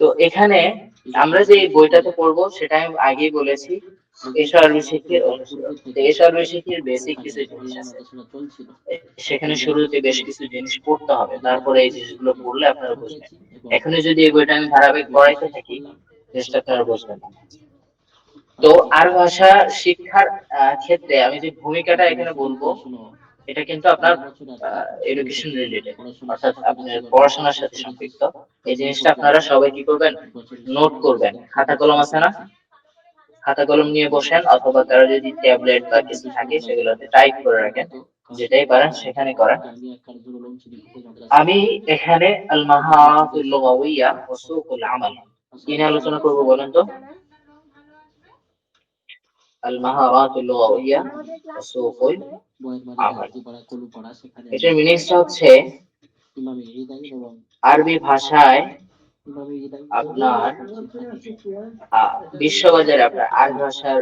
তো এখানে আমরা যে বইটাতে পড়বো সেটা আমি আগেই বলেছি, এশারবিশিকির অনুশীলন। এশারবিশিকির বেসিক কিছু জিনিস আছে, সেখানে শুরুতে বেশ কিছু জিনিস পড়তে হবে, তারপরে এই জিনিসগুলো পড়লে আপনারা বুঝবেন। এখনো যদি এই বইটা আমি ধারাবাহিক পড়াইতে থাকি, জিনিসটা আপনারা বুঝবেন না। তো আর ভাষা শিক্ষার ক্ষেত্রে আমি যে ভূমিকাটা এখানে বলবো, এটা কিন্তু আপনার এডুকেশন রিলেটেড, অর্থাৎ আপনার পড়াশোনার সাথে সম্পৃক্ত। এই জিনিসটা আপনারা সবাই কি করবেন, নোট করবেন। খাতা কলম আছে না, খাতা কলম নিয়ে বসেন, অথবা কারো যদি ট্যাবলেট বা কিছু থাকে সেগুলোতে টাইপ করে রাখেন, যেটাই পারেন সেখানে করেন। আমি এখানে আল মাহারাতুল লুগাওয়িয়া ওয়া সুকুল আমাল কি নিয়ে আলোচনা করব বলেন তো? আল মাহারাতুল লুগাওয়িয়া ওয়া সুকুল আমাল, এটার মিনিংসটা হচ্ছে আরবি ভাষায় আপনার বিশ্ববাজারে আপনার আরবি ভাষার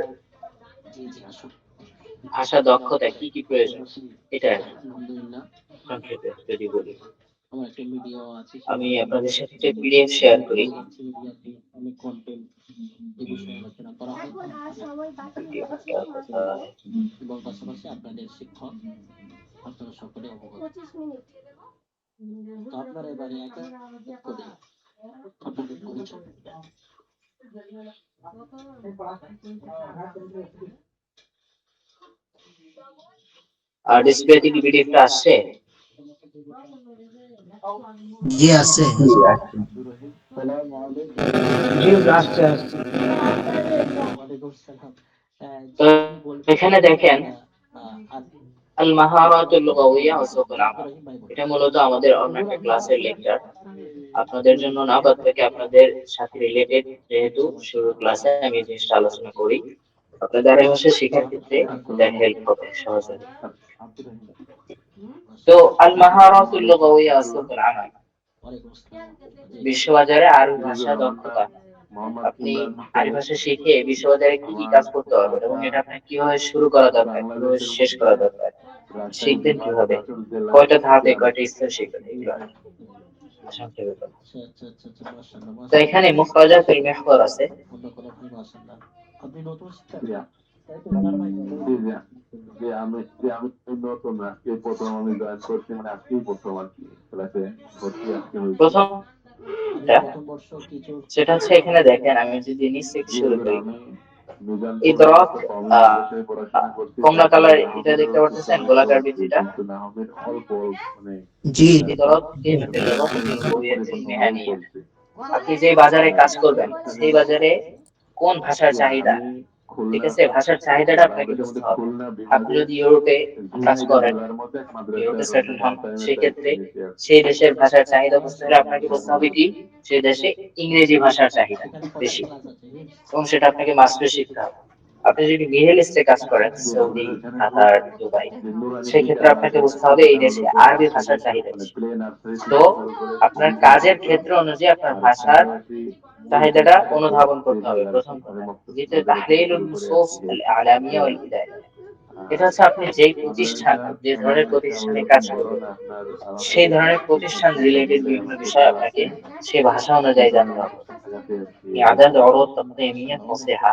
ভাষা দক্ষতা কি কি প্রয়োজন, এটা সংক্ষেপে যদি বলি। আমি আপনাদের সাথে পিডিএফ শেয়ার করি। এখন আর সময় বাকি নেই, এবং পাশাপাশি আপনাদের শিক্ষক আপনারা সকলে অবগত। 25 মিনিট। তো আপনারা এবারে একা করে আপনাদের পরিচয় দিবেন। আর ডিসপ্লেতে কি পিডিএফটা আসছে? জি আছে। তো এখানে দেখেন আল মাহারাতুল লুগাওয়িয়া ওয়া সুকুল আমাল, এটা মূলত আমাদের অন্য একটা ক্লাসের লেকচার, আপনাদের জন্য না, বাদ বাকি আপনাদের সাথে রিলেটেড, যেহেতু শুরুর ক্লাসে আমি এই জিনিসটা আলোচনা করি, আপনাদের এই ভাষা শেখার ক্ষেত্রে এটা হেল্প হবে, সহজ হবে। তো আল মাহারাতুল লুগাওয়িয়া ওয়া সুকুল আমাল, বিশ্ববাজারে আরবি ভাষা দক্ষতা। আপনি আরবি ভাষা শিখে বিশ্ববাজারে কি কি কাজ করতে হবে এবং এটা আপনার কিভাবে শুরু করা দরকার, কিভাবে শেষ করা দরকার, শিখবেন কিভাবে, কয়টা ধাপে কয়টা স্তর শিখবেন, এগুলো সংক্ষেপে বলা। তো এখানে মুখরাজাতুল মিহওয়ার আছে। আপনি নতুন শিক্ষা প্রথম প্রথম বর্ষ কিছু সেটা হচ্ছে, এখানে দেখেন আমি যদি নিচ থেকে শুরু করি, ইদরাক কমলা কালার এটা দেখতে পাচ্ছেন, গোলাকার বৃত্তিটা, জি ইদরাক কিলমাতিল লুগাত ফিল হুবিয়াতিল মিহানিয়া। আপনি যে বাজারে কাজ করবেন সেই বাজারে কোন ভাষার চাহিদা, ঠিক আছে, ভাষার চাহিদাটা আপনাকে বুঝতে হবে। আপনি যদি ইউরোপে কাজ করেন, ইউরোপে সেটেল হন, সেক্ষেত্রে সেই দেশের ভাষার চাহিদা বুঝতে হলে আপনাকে বুঝতে হবে কি, সেই দেশে ইংরেজি ভাষার চাহিদা বেশি, এবং সেটা আপনাকে মাস্টার শিখতে হবে। আপনি যদি মিডল ইস্টে কাজ করেন, সৌদি, কাতার, দুবাই, সেক্ষেত্রে আপনাকে বুঝতে হবে এই দেশে আরবি ভাষার চাহিদা বেশি। তো আপনার কাজের ক্ষেত্র অনুযায়ী আপনার ভাষার চাহিদাটা অনুধাবন করতে হবে, প্রথম কথা। দ্বিতীয়, তাহলিলুন নুসুস আল আলামিয়া ওয়াল ইদারিয়া, এটা হচ্ছে আপনি যেই প্রতিষ্ঠান, যে ধরনের প্রতিষ্ঠানে কাজ করবেন, সেই ধরনের প্রতিষ্ঠান রিলেটেড বিভিন্ন বিষয় আপনাকে সেই ভাষা অনুযায়ী জানতে হবে। إعداد عروض تقديمية فصيحة،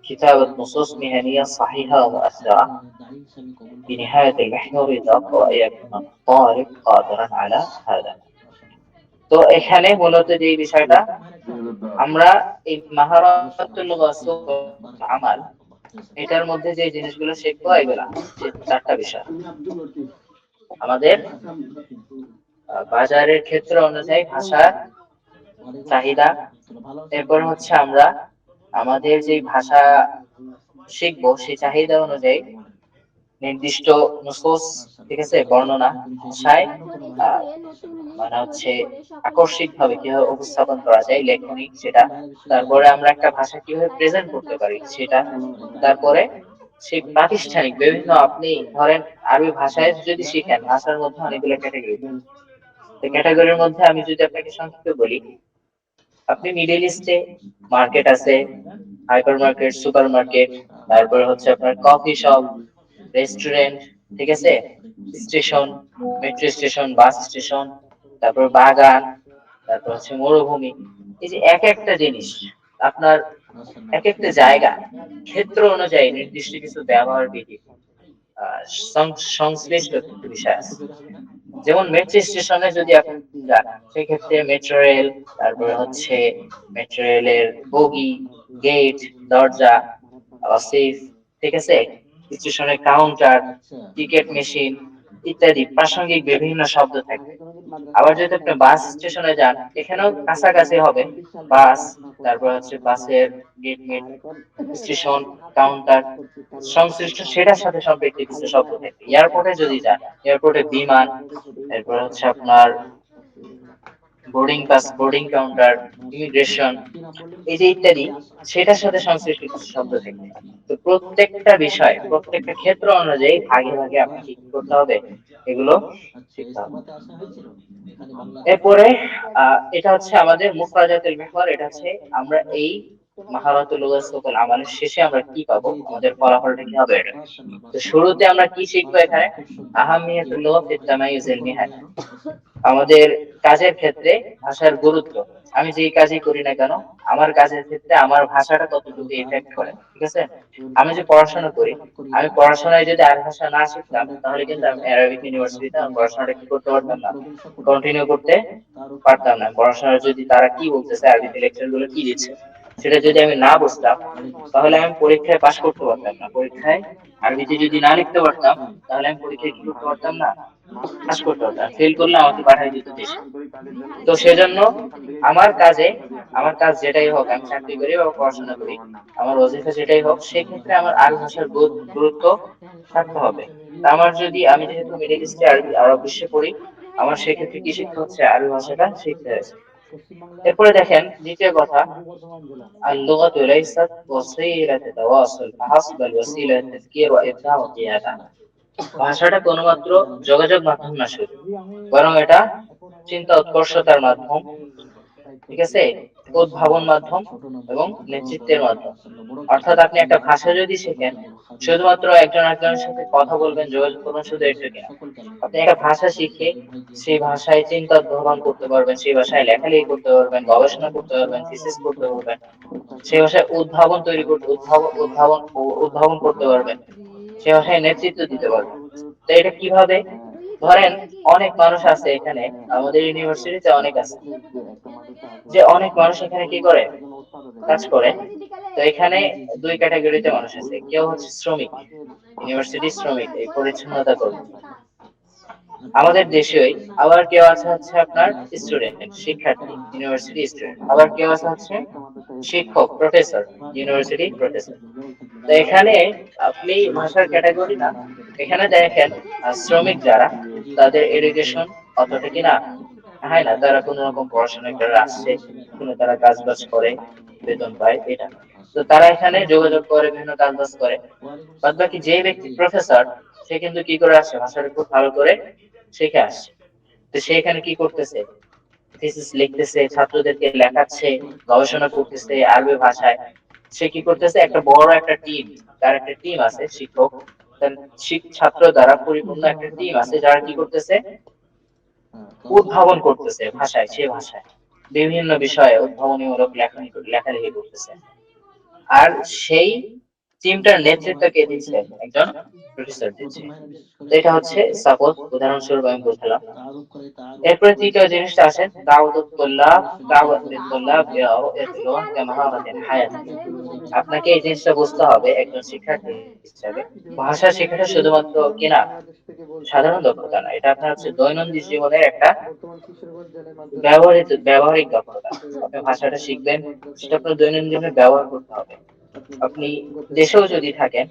كتابة نصوص مهنية صحيحة ومؤثرة، بنهاية المحور ضغط أن يكون الطالب قادرا على هذا. তো এখানে মূলত যে বিষয়টা আমরা এই মাহারাতুল লুগাত ওয়া সুকুল আমাল, এটার মধ্যে যে জিনিসগুলো শিখবো, এগুলা যে চারটা বিষয় আমাদের বাজারের ক্ষেত্র অনুযায়ী ভাষার চাহিদা। এরপরে হচ্ছে আমরা আমাদের যে ভাষা শিখবো সেই চাহিদা অনুযায়ী নির্দিষ্ট নুসুস, ঠিক আছে, বর্ণনা ভাষায় মানে হচ্ছে আকস্মিক ভাবে কিভাবে উপস্থাপন করা যায় লেখনী সেটা। তারপরে আমরা একটা ভাষা কিভাবে প্রেজেন্ট করতে পারি সেটা। তারপরে সেই প্রাতিষ্ঠানিক বিভিন্ন, আপনি ধরেন আরবি ভাষায় যদি শিখেন, ভাষার মধ্যে অনেকগুলো ক্যাটাগরি। ক্যাটাগরির মধ্যে আমি যদি আপনাকে সংক্ষেপে বলি, আপনি মিডল ইস্টে মার্কেট আছে, হাইপার মার্কেট, সুপার মার্কেট, তারপরে হচ্ছে আপনার কফি শপ, রেস্টুরেন্ট, ঠিক আছে, station, metro station, bus station, তারপর বাগান, তারপর হচ্ছে মরুভূমি। এই যে এক একটা জিনিস আপনার এক একটা জায়গা ক্ষেত্র অনুযায়ী নির্দিষ্ট কিছু ব্যবহার বিধি সংশ্লিষ্ট কিছু বিষয় আছে। যেমন মেট্রো স্টেশনে যদি আপনি যান, সেক্ষেত্রে মেট্রো রেল, তারপরে হচ্ছে মেট্রো রেলের বগি, গেট, দরজা, রসিফ, ঠিক আছে, স্টেশনের কাউন্টার, টিকিট মেশিন ইত্যাদি প্রাসঙ্গিক বিভিন্ন শব্দ থাকবে। আবার যদি আপনি বাস স্টেশনে যান, এখানেও কাছাকাছি হবে বাস, তারপর হচ্ছে বাসের গেট মেট, স্টেশন, কাউন্টার, সংশ্লিষ্ট সেটার সাথে সম্পৃক্ত কিছু শব্দ থাকবে। এয়ারপোর্টে যদি যান, এয়ারপোর্টে বিমান, এরপর হচ্ছে আপনার boarding pass, boarding counter, immigration, এই যে ইত্যাদি, সেটার সাথে সংশ্লিষ্ট কিছু শব্দ থাকবে। তো প্রত্যেকটা বিষয়, প্রত্যেকটা ক্ষেত্র অনুযায়ী ভাগে ভাগে আপনাকে কি করতে হবে, এগুলো শিখতে হবে। এরপরে এটা হচ্ছে আমাদের মুফরাদাতুল মিহওয়ার। এটা হচ্ছে আমরা এই মাহারাতুল লুগাত সুকুল আমালের শেষে আমরা কি পাবো, আমাদের ফলাফলটা কি হবে এটা। তো শুরুতে আমরা কি শিখবো এখানে, আহামিয়াতুল লুগাত ফি তামাইয়ুজিল মিহান, আমাদের কাজের ক্ষেত্রে ভাষার গুরুত্ব। আমি যেই কাজই করি না কেন, আমার কাজের ক্ষেত্রে আমার ভাষাটা কতটুকু ইফেক্ট করে, ঠিক আছে। আমি যে পড়াশোনা করি, আমি পড়াশোনায় যদি আরবি ভাষা না শিখতাম, তাহলে কিন্তু আমি অ্যারাবিক ইউনিভার্সিটিতে আমার পড়াশোনাটা কি করতে পারতাম না, কন্টিনিউ করতে পারতাম না। পড়াশোনা যদি তারা কি বলতেছে, আরবিতে লেকচার গুলো কি দিচ্ছে, সেটা যদি আমি না বুঝতাম, তাহলে আমি পরীক্ষায় পাশ করতে পারতাম না। পরীক্ষায় আরবিতে যদি না লিখতে পারতাম, তাহলে আমি পরীক্ষায় কি করতে পারতাম না, পাশ করতে পারতাম। ফেল করলে আমাকে পাঠাই দিত দেশে। তো সেজন্য আমার কাজে, আমার কাজ যেটাই হোক, আমি চাকরি করি বা পড়াশোনা করি, আমার ওজিফা যেটাই হোক, সেক্ষেত্রে আমার আরবি ভাষার গুরুত্ব থাকতে হবে। তা আমার যদি, আমি যেহেতু মিডল ইস্টে আরব বিশ্বে পড়ি, আমার সেক্ষেত্রে কি শিখতে হচ্ছে, আরবি ভাষাটা শিখতে হচ্ছে। এরপরে দেখেন দ্বিতীয় কথা, اللغة ليست وسيلة تواصل فحسب بل وسيلة تفكير وإبداع وقيادة। ভাষাটা কোনমাত্র যোগাযোগ মাধ্যম না শুধু, বরং এটা চিন্তা উৎকর্ষতার মাধ্যম, ঠিক আছে, উদ্ভাবন মাধ্যম এবং নেতৃত্বের মাধ্যম। অর্থাৎ আপনি একটা ভাষা যদি শেখেন, শুধুমাত্র একজন একজনের সাথে কথা বলবেন, যোগাযোগ করবেন, শুধু এটা কিনা। আপনি একটা ভাষা শিখে সেই ভাষায় চিন্তা উদ্ভাবন করতে পারবেন, সেই ভাষায় লেখালেখি করতে পারবেন, গবেষণা করতে পারবেন, থিসিস করতে পারবেন, সেই ভাষায় উদ্ভাবন তৈরি করতে, উদ্ভাবন করতে পারবেন, সে ভাষায় নেতৃত্ব দিতে পারবেন। তো এটা কিভাবে, ধরেন অনেক মানুষ আছে এখানে, আমাদের ইউনিভার্সিটিতে অনেক আছে, যে অনেক মানুষ এখানে কি করে, কাজ করে। তো এখানে দুই ক্যাটাগরিতে মানুষ আছে, কেউ হচ্ছে শ্রমিক, ইউনিভার্সিটি শ্রমিক, এই পরিচ্ছন্নতা কর্মী আমাদের দেশেই। আবার কেউ আছে হচ্ছে আপনার স্টুডেন্ট, শিক্ষার্থী, ইউনিভার্সিটি স্টুডেন্ট। আবার কেউ আছে হচ্ছে শিক্ষক, প্রফেসর, ইউনিভার্সিটি প্রফেসর। তো এখানে আপনি ভাষার ক্যাটাগরি না, এখানে দেখেন শ্রমিক যারা, তাদের এডুকেশন অতটা কি না, হয় না, তারা কোন রকম পড়াশোনা করে আসছে, কিন্তু তারা কাজ বাজ করে, বেতন পায়, এটা। তো তারা এখানে যোগাযোগ করে, বিভিন্ন কাজ বাজ করে। বাদ বাকি যে ব্যক্তি প্রফেসর, সে কিন্তু কি করে আসছে, ভাষাটা খুব ভালো করে শিখে আসছে। তো সে এখানে কি করতেছে, থিসিস লিখতেছে, ছাত্রদেরকে লেখাচ্ছে, গবেষণা করতেছে আরবি ভাষায়। সে কি করতেছে, একটা বড় একটা টিম, তার একটা টিম আছে, শিক্ষক ছাত্র দ্বারা পরিপূর্ণ একটা টিম আছে, যারা কি করতেছে, উদ্ভাবন করতেছে ভাষায়, সে ভাষায় বিভিন্ন বিষয়ে উদ্ভাবনীমূলক লেখালেখি করতেছে। আর সেই টিমটার নেতৃত্ব কে দিচ্ছে, একজন প্রফেসর প্রথম দিচ্ছে। ভাইরা বিশেষ করে তো এটা হচ্ছে সাপোজ, উদাহরণস্বরূপ আমি বোঝালাম। তারুফ করে তারুফ এরপরে তৃতীয় জিনিসটা আসেন দাওয়াতুত তুল্লাব, দাওয়াত লিত-তুল্লাব আশিক বিরু'য়াতিল রানী কামাহারাতিল হায়াত। আছে আপনাকে এই জিনিসটা বুঝতে হবে একজন শিক্ষার্থী হিসেবে, ভাষা শেখাটা শুধুমাত্র কিনা সাধারণ দক্ষতা না, এটা আপনার হচ্ছে দৈনন্দিন জীবনের একটা ব্যবহারিক দক্ষতা। আপনি ভাষাটা শিখবেন, সেটা আপনার দৈনন্দিন জীবনে ব্যবহার করতে হবে। আপনি দেশেও যদি থাকেন,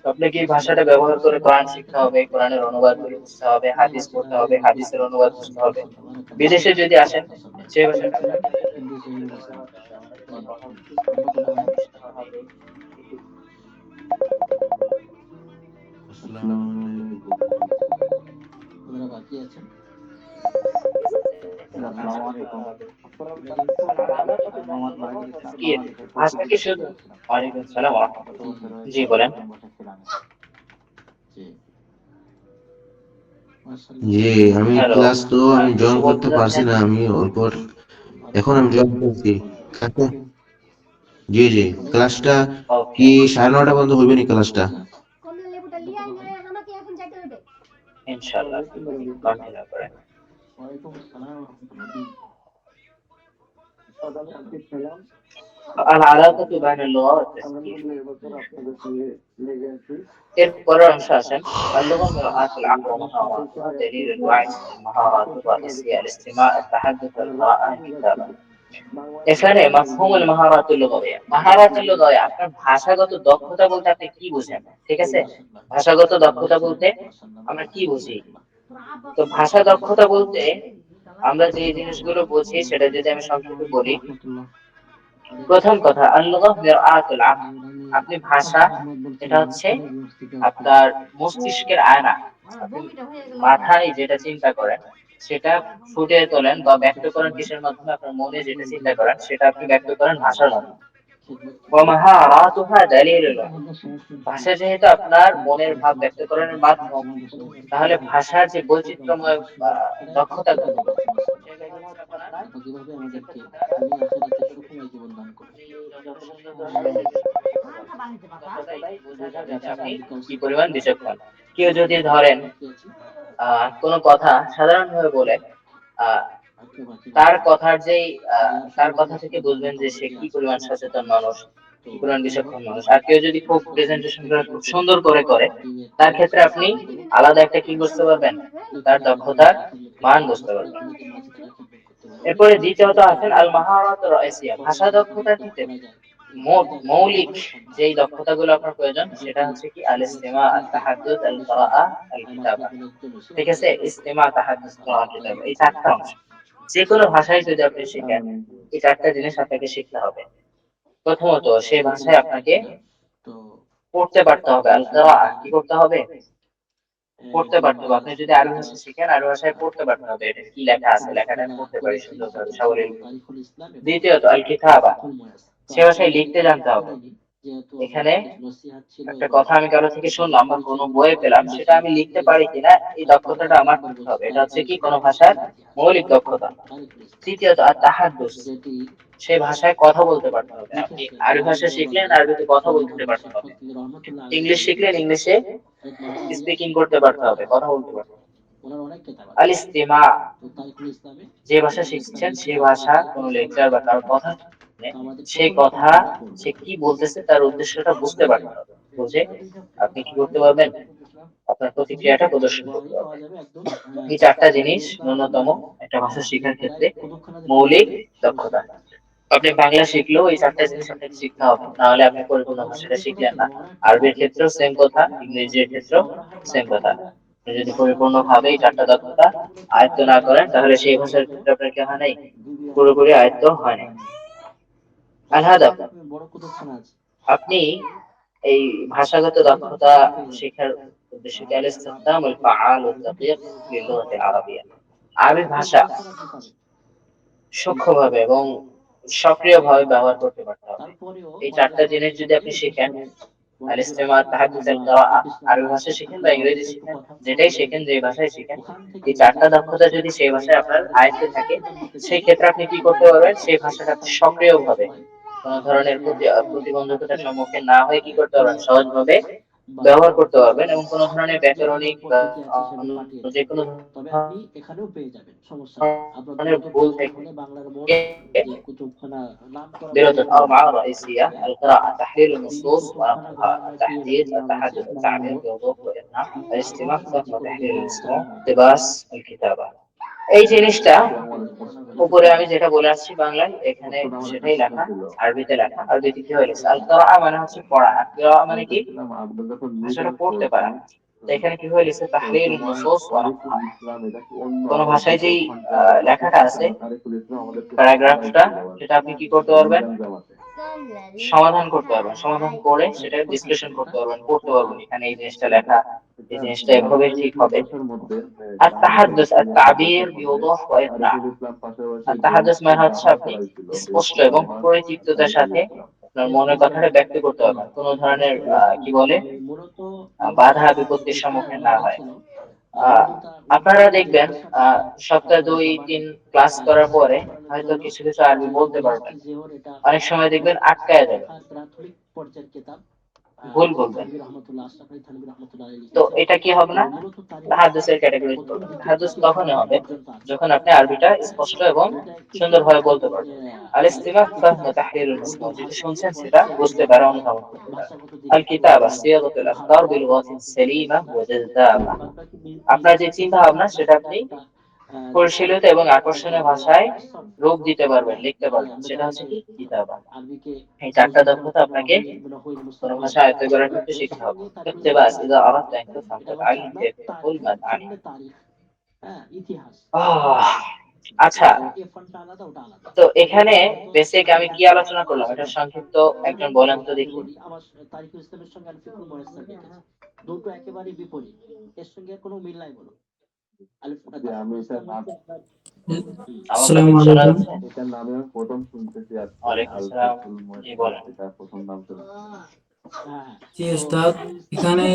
তো আপনাকে এই ভাষাটা ব্যবহার করে কোরআন শিখতে হবে, কোরআনের অনুবাদ গুলো বুঝতে হবে, হাদিস পড়তে হবে, হাদিসের অনুবাদ বুঝতে হবে। বিদেশে যদি আসেন, সেই ভাষাটা আপনাকে কথা বুঝতে হবে। ওনারা বাকি আছেন। কি ভাষা কি শুধু? ওয়ালাইকুম আসসালাম ওয়া রাহমাতুল্লাহ। জি বলেন। জি জি আমি হ্যালো, ক্লাস তো আমি কিছু জয়েন বলতে করতে পারছি চাচ্ছেন? না, আমি অল্প এখন আমি জয়েন করছি ক্লাসে। জি জি, ক্লাসটা ওকে, কি 9:30 পর্যন্ত হইবে নি ক্লাসটা? কমলা লেবুটা লিয়ে আইনে আমাকে এখন যাইতে হবে। ইনশাআল্লাহ কন্টিনিউ করেন। ওয়ালাইকুম আসসালাম ওয়া রাহমাতুল্লাহ। আল-আলাকাতু বাইনাল লুগা ওয়াত তাসকির। এর পরের অংশ আসেন আল-লুগা মিরআতুল আকল ওয়া মাহারাতুহা দালিলুল ওয়া'i আল-মাহারাত আর-রা'সিয়া আল-ইসতিমা' আত-তাহাদ্দুথ আল-কিরাআহ আল-কিতাবা। এখানে মাফহুমুল মাহারাতুল লুগাওয়িয়া, মাহারাতুল লুগাওয়িয়া আপনার ভাষাগত দক্ষতা বলতে আপনি কি বুঝেন, ঠিক আছে? ভাষাগত দক্ষতা বলতে আমরা কি বুঝি? তো ভাষা দক্ষতা বলতে আমরা যে জিনিসগুলো বুঝি সেটা যদি আমি সংক্ষেপে বলি, প্রথম কথা আল-লুগা মিরআতুল আকল। আপনি ভাষা, এটা হচ্ছে আপনার মস্তিষ্কের আয়না। আপনি মাথায় যেটা চিন্তা করেন সেটা ফুটিয়ে তোলেন বা ব্যক্ত করেন কিসের মাধ্যমে? আপনার মনে যেটা চিন্তা করেন সেটা আপনি ব্যক্ত করেন ভাষার মাধ্যমে। ওয়া মাহারাতুহা দালিলুল ওয়া'i। ভাষা যেহেতু আপনার মনের ভাব ব্যক্ত করার মাধ্যম, তাহলে ভাষার যে বৈচিত্র্যময় দক্ষতাগুলো, সেগুলো হচ্ছে আপনার কিভাবে যে আমাদেরকে দক্ষতা, তুমি আখিরাতে সুখময় জীবন দান করো। আপনি যত সুন্দরভাবে দক্ষতাই বোঝা যাবে যে আপনি কি পরিমাণ বিচক্ষণ। কেউ যদি ধরেন কোনো কথা সাধারণভাবে বলে, আহ তার কথা থেকে বুঝবেন যে সে কি পরিমাণ সচেতন মানুষ, কি পরিমাণ বিচক্ষণ মানুষ। আর কেউ যদি খুব প্রেজেন্টেশন করে খুব সুন্দর করে তার ক্ষেত্রে আপনি আলাদা একটা কি বুঝতে পারবেন, তার দক্ষতার মান বুঝতে পারবেন। এরপরে দ্বিতীয়ত আছেন আল মাহারাত রাইসিয়া, ভাষা দক্ষতার ক্ষেত্রে মৌলিক যেই দক্ষতাগুলো আপনার প্রয়োজন সেটা হচ্ছে কি আল ইসতিমা, আত তাহাদ্দুস, আল কিরাআহ, আল কিতাবা। ঠিক আছে, ইসতিমা, তাহাদ্দুস, কিরাআহ, কিতাবা, এই চারটা অংশ। যে কোনো ভাষায় যদি আপনি শিখেন, এই চারটা জিনিস আপনাকে শিখতে হবে। প্রথমত সেই ভাষায় আপনাকে পড়তে পারতে হবে, আল কিরাআহ, কি করতে হবে? পড়তে পারতে হবে। আপনি যদি আরবি ভাষা শিখেন, আরবি ভাষায় পড়তে পারতে হবে এটা কি লেখা আছে, লেখাটা আমি পড়তে পারি সুন্দরভাবে সাবলীল। দ্বিতীয়ত আল কিতাবা, সে ভাষায় লিখতে জানতে হবে। এখানে একটা কথা আমি কারো থেকে শুনলাম বা কোনো বইয়ে পেলাম, সেটা আমি লিখতে পারি কিনা এই দক্ষতাটা আমার থাকতে হবে। এটা হচ্ছে কি কোনো ভাষার মৌলিক দক্ষতা। তৃতীয়ত আর তাহাদ্দুস, সেই ভাষায় কথা বলতে পারতে হবে। আপনি আরবি ভাষা শিখলেন, আরবিতে কথা বলতে পারতে হবে। ইংলিশ শিখলেন, ইংলিশে স্পিকিং করতে পারতে হবে, কথা বলতে পারতে হবে। আল ইস্তিমা, যে ভাষা শিখছেন সেই ভাষা কোনো লেকচার বা কারো কথা শুনে সেই কথা সে কি বলতেছে তার উদ্দেশ্যটা বুঝতে পারতে হবে। বুঝে আপনি কি করতে পারবেন? আপনার প্রতিক্রিয়াটা প্রদর্শন করতে পারবেন। এই চারটা জিনিস ন্যূনতম একটা ভাষা শেখার ক্ষেত্রে মৌলিক দক্ষতা। আপনি বাংলা শিখলেও এই চারটা জিনিস আপনাকে শিখতে হবে, নাহলে আপনি পরিপূর্ণ ভাষাটা শিখলেন না। আরবির ক্ষেত্রেও সেম কথা, ইংরেজির ক্ষেত্রেও সেম কথা। আপনি যদি পরিপূর্ণভাবে এই চারটা দক্ষতা আয়ত্ত না করেন, তাহলে সেই ভাষার ক্ষেত্রে আপনার কি হয় নাই? পুরোপুরি আয়ত্ত হয় নাই। আল-হাদাফ, আপনি এই ভাষাগত দক্ষতা শেখার উদ্দেশ্যে আল-ইসতিখদামুল ফাআল ওয়াত তাদবিক লিল-লুগাতিল আরাবিয়া, আরবি ভাষা সূক্ষ্মভাবে এবং সক্রিয়ভাবে ব্যবহার করতে পারতে হবে। এই চারটা জিনিস যদি আপনি শিখেন, আল ইস্তিমা, তাহাদ্দুস, আল কিরাআহ, আরবি ভাষা শিখেন বা ইংরেজি শিখেন, যেটাই শিখেন, যে ভাষায় শিখেন, এই চারটা দক্ষতা যদি সেই ভাষায় আপনার আয়ত্তে থাকে, সেই ক্ষেত্রে আপনি কি করতে পারবেন? সেই ভাষাটা আপনি সক্রিয়ভাবে কোন ধরনের প্রতিবন্ধকতার সম্মুখীন না হয়ে কি করতে পারবেন? সহজভাবে ব্যবহার করতে পারবেন এবং কোনো ধরনের ব্যাকরণিক বা পদ্ধতি আছে সেটা অন্য পাঠিয়ে যে দেবেন। কোনো তবে আপনি এখানেও পেয়ে যাবেন, সমস্যা নেই। আপনার ধরনের দ্রুত ভুল প্রয়োজন থেকে হলে বাংলার মোট যে কুতুবখানা নাম করা বিরত কুতুবখানা أربعة رئيسية: القراءة، تحليل এই النصوص ونقدها، কুতুবখানাগুলোর নাকি التحديث، নাম আছে التحدث، আপনার التعبير মোট بوضوح وإقناع، الاستماع، فهم যদি وتحليل কোনোদিনও المسموع، চালু হয়। اقتباس، الكتابة। এই জিনিসটা উপরে আমি যেটা বলে আসছি বাংলায়, এখানে সেটাই লেখা, আরবিতে লেখা। আরবিতে কি হয়েছে? আল কিরাআ মানে হচ্ছে পড়া, আর কিরাআ মানে কি? ভাষাটা পড়তে পারা। তো এখানে কি হয়েছে? তাহলিল নুসুস ওয়া নাকহা। কোন ভাষায় যেই লেখাটা আছে, প্যারাগ্রাফটা, সেটা আপনি কি করতে পারবেন? সমাধান করতে পারবেন। সমাধান করে সেটা বিশ্লেষণ করতে পারবেন, পড়তে পারবেন এখানে এই জিনিসটা লেখা, এই জিনিসটা এভাবে ঠিক হবে। আর তাহাদ্দুস আর তাবির বিওদাহ ওয়া ইকরা। আর তাহাদ্দুস মানে হচ্ছে আপনি স্পষ্ট এবং পরিচিততার সাথে আপনার মনের কথাটা ব্যক্ত করতে পারবেন, কোনো ধরনের কি বলে মূলত বাধা বিপত্তির সম্মুখীন না হয়। আহ, যদি তার আপনারা দেখবেন ভাষাগত সপ্তাহে 2-3 ক্লাস করার পরে হয়তো কিছু কিছু আরবি বলতে পারবেন, অনেক সময় দেখবেন আটকায় যাবেন, প্রাথমিক পর্যায়ের কিতাব ভুল বলবেন। থানভী রহমাতুল্লাহ, আশরাফ আলী থানভী রহমাতুল্লাহ আলাইহি তো লিখেছেন। এটা কি হবে না? মূলত তারই তাহাদ্দুসের ক্যাটাগরিতে পড়বে। তাহাদ্দুস তখনই হবে পর্যন্ত আছে। যখন আপনি আরবিটা স্পষ্ট এবং এটা একটু সুন্দরভাবে বলতে পারবেন। আল ইস্তিমা ফাহম ওয়া তাহলিলুল উর্দু মাসমুউ, যেটা ভাষায় শুনছেন অনেক সেটা বুঝতে পারা, মানে অনুধাবন করতে পারা। ভাষাগত দিক আল থেকে কিতাবা ভালো সিয়াগাতুল আফকার বিল ওয়াজিন সালিমা ওয়া জাযাবা। বাদবাকি আপনার যে চিন্তা ভাবনা সেটা আপনি একটা পরিশীলিত এবং আকর্ষণীয় ভাষায় রূপ দিতে পারবেন, লিখতে পারবেন, আমরা সেটা জানি হচ্ছে যে কি? কিতাবা। আরবিকে এই চারটা মৌজুদ করার দক্ষতা জন্য আপনাকে নহিল কোন মুস্তাফিজ ভাষা আয়ত্ত করার ক্ষেত্রে এর শিখতে হবে। সঙ্গে তারিখুল ইকতিবাস ইসলাম ইযা যোগ আরাদতা করতে আন হবে। তাফহাম এটা আল হচ্ছে আলিম আপনার কাইফা ইয়াকুল মা'আনি। তারিখ, হ্যাঁ, ইতিহাস। আচ্ছা, তো এই ফান্ডটা আলাদা, ওটা আলাদা। তো এখানে হয়তো বেসিক আমি কি তারিখুল আলোচনা করলাম এটা সংক্ষিপ্ত একজন বলেন তো আমি দেখি। বলি, আমার তারিকুল ইসলামের সঙ্গে আল ফিকহুল মুয়াসসার দেখেছি, দুটো একেবারে বিপরীত, এর সঙ্গে কোনো মিল নাই বলো। তারিকুল ইসলাম হচ্ছে আপনার আমার কথা আসসালামু কি শোনা আলাইকুম। যাচ্ছে? ওয়ালাইকুম আসসালাম। জি বলেন। হ্যাঁ, জি তো উস্তাদ, তারিকুল ইসলাম এখানে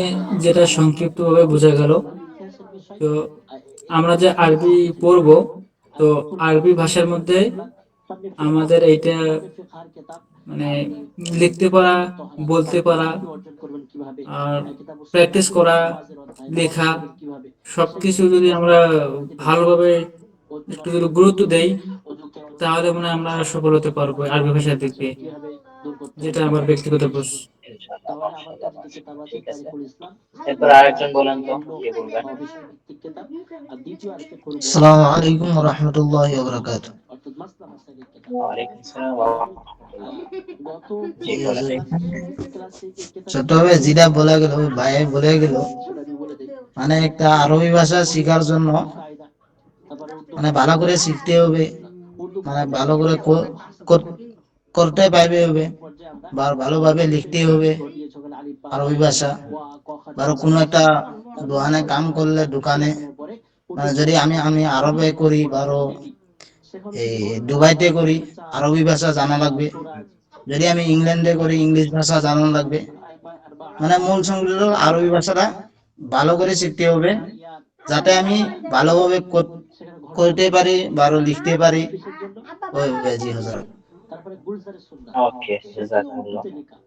যেটা সংক্ষিপ্তভাবে বোঝা গেল, আপনার ইতিহাসের বিষয়। তো এই আমরা যে বিষয়টা আরবি শিখেছি। পড়ব, আর তো প্রথম আরবি পর্যায়ে ভাষার হচ্ছে মধ্যে আপনার সামনে ফিকহ। আমাদের এইটা সামনে ফিকহার কিতাব মানে আপনি লিখতে পারা, তহরাত বলতে পারা, পাঠ্য অর্জন করবেন কিভাবে, আর কিতাবুস সালাত প্র্যাকটিস করা, নামাজের অধ্যায় নামাজ লেখা, পড়বেন কিভাবে, সবকিছু সেগুলো যদি আমরা আপনাকে দেওয়া হবে। ভালোভাবে অজু একটু নষ্ট যদি হলে গুরুত্ব দেই, অজু কেমন তাহলে করবেন, মানে আমরা সফল সামনে হতে পারবো আপনার আরবি ভাষার দিক আছে দিয়ে, কিভাবে দূর করতে যেটা হবে, আমার ব্যক্তিগত এই পোষ। বিষয়। ইনশাআল্লাহ, তাহলে আমার মাশাআল্লাহ, কাছে যে কিতাব মাশাআল্লাহ। আছে ঠিক আছে। তারিকুল ইসলাম, এরপর এটা আরেকজন বলেন তো, মূল কে বলবেন? বিষয়ভিত্তিক কিতাব। আর দ্বিতীয় আরেকটা ফিকহুল মুয়াসসার, আসসালামু আলাইকুম ওয়া রাহমাতুল্লাহি ওয়া বারাকাতুহু। অর্থাৎ মাসলা মাসাইলের কিতাব। ওয়ালাইকুম আসসালাম তো ওয়া আমি রাহমাতুল্লাহ। গত জি জি বলেন। হুজুর, ক্লাসে এই কিতাবের ছোটভাবে যেটা বলা গেল, ভাই বলে গেল, সেটা আমি বলে দিই। মানে একটা আরবি ভাষা শেখার জন্য কায়দা, তারপরে উর্দু মানে ভাষা, ভালো করে শিখতে হবে, উর্দু মানে ভাষা ভালো করে ভাষা কর- করতে পারবে হবে, পর্যায়ে আমরা বা ভালোভাবে লিখতে হবে দিয়েছি ওখানে আলিফ বা আরবি ভাষা। ওয়া ক খ বা কোনো একটা দোকানে কাম করলে দোকানে, পরে মানে যদি আমি আমি আরবে করি বা আরো সেখানে এই শুরু করবে দুবাইতে করি, আরবি ভাষা জানা লাগবে। যদি আমি ইংল্যান্ডে করি, ইংলিশ ভাষা জানা লাগবে। মানে মূল সংযোগ আরবি ভাষাটা ভালো করে শিখতে হবে, যাতে আমি ভালোভাবে করতে পারি বা আরো লিখতে পারি। ওই জি হুজুর। তারপরে গুলজারের সুন্নাহ, ওকে, সেটি জাযাকাল্লাহ। উর্দুতে লেখা,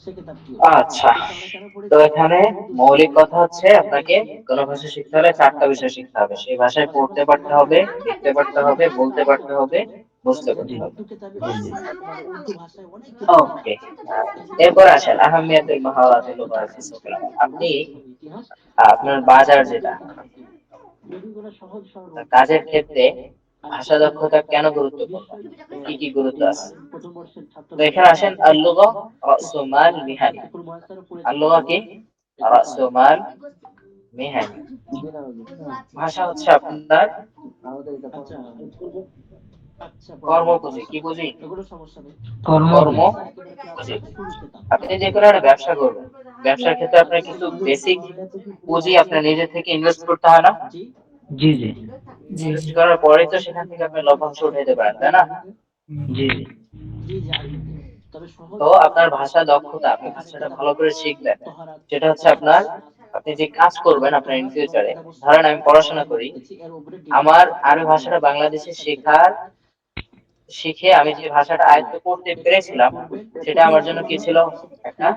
সে কিতাবটিও। আচ্ছা, কিন্তু আমরা কেন তো পড়েছি, এখানে উর্দু মৌলিক শিখতে কথা হচ্ছে আরবি আপনাকে গিয়ে কোন ভাষা শিখতে হলে চারটা বিষয় শিখতে হবে। সেই ভাষায় পড়তে পারতে হবে, লিখতে পারতে হবে, বলতে পারতে হবে, বুঝতে পারতে হবে। উর্দু কিতাবে জি জি। মানে উর্দু ভাষায় অনেক কিতাব আছে। ওকে, এরপর আসেন আহমিয়াতুল মুহাওয়ারাতুল লুগাহ ফি সুকিল আmal। আপনি ইতিহাস আপনার বাজার যেটা, নবীগুলো সহজ সরল আপনার কাজের ক্ষেত্রে ভাষা দক্ষতা কেন গুরুত্বপূর্ণ, কি কি গুরুত্ব আছে? প্রথম বর্ষের ছাত্র তো এখানে আসেন আল-লুগাহ রাসু মাল মিহানি। ফিকুল মুয়াসসারও পড়েছি আল-লুগাহ কি? এই রাসু বিষয়ে। মাল মিহানি। ভাষা হচ্ছে আপনার আচ্ছা, আচ্ছা, কর্মপুঁজি। কি পুঁজি? এগুলো সমস্যা নেই। কর্ম একেবারে পুঁজি। শুরু কিতাব। আপনি যে কোনো একটা ব্যবসা করবেন, ব্যবসার ক্ষেত্রে আপনার কিছু বেসিক পুঁজি আপনার নিজে থেকে ইনভেস্ট করতে হয় না? জি জি জি। জি ইনভেস্ট জি। করার পরে তো সেখান থেকে আপনি লভ্যাংশ উঠাইতে পারেন, তাই না? জি জি। জি জি আরবিতে। তবে সহজ তো আপনার ভাষা দক্ষতা, আপনি ভাষাটা ভালো করে শিখবেন, তহরাত, সেটা হচ্ছে আপনার, আপনি যে কাজ করবেন আপনার ইন ফিউচারে। ধরেন আমি পড়াশোনা করি, এর উপরে আমার আরবি ভাষাটা বাংলাদেশে শেখার শিখে আমি যে ভাষাটা আয়ত্ত করতে পেরেছিলাম, সেটা আমার জন্য কি ছিল? একটা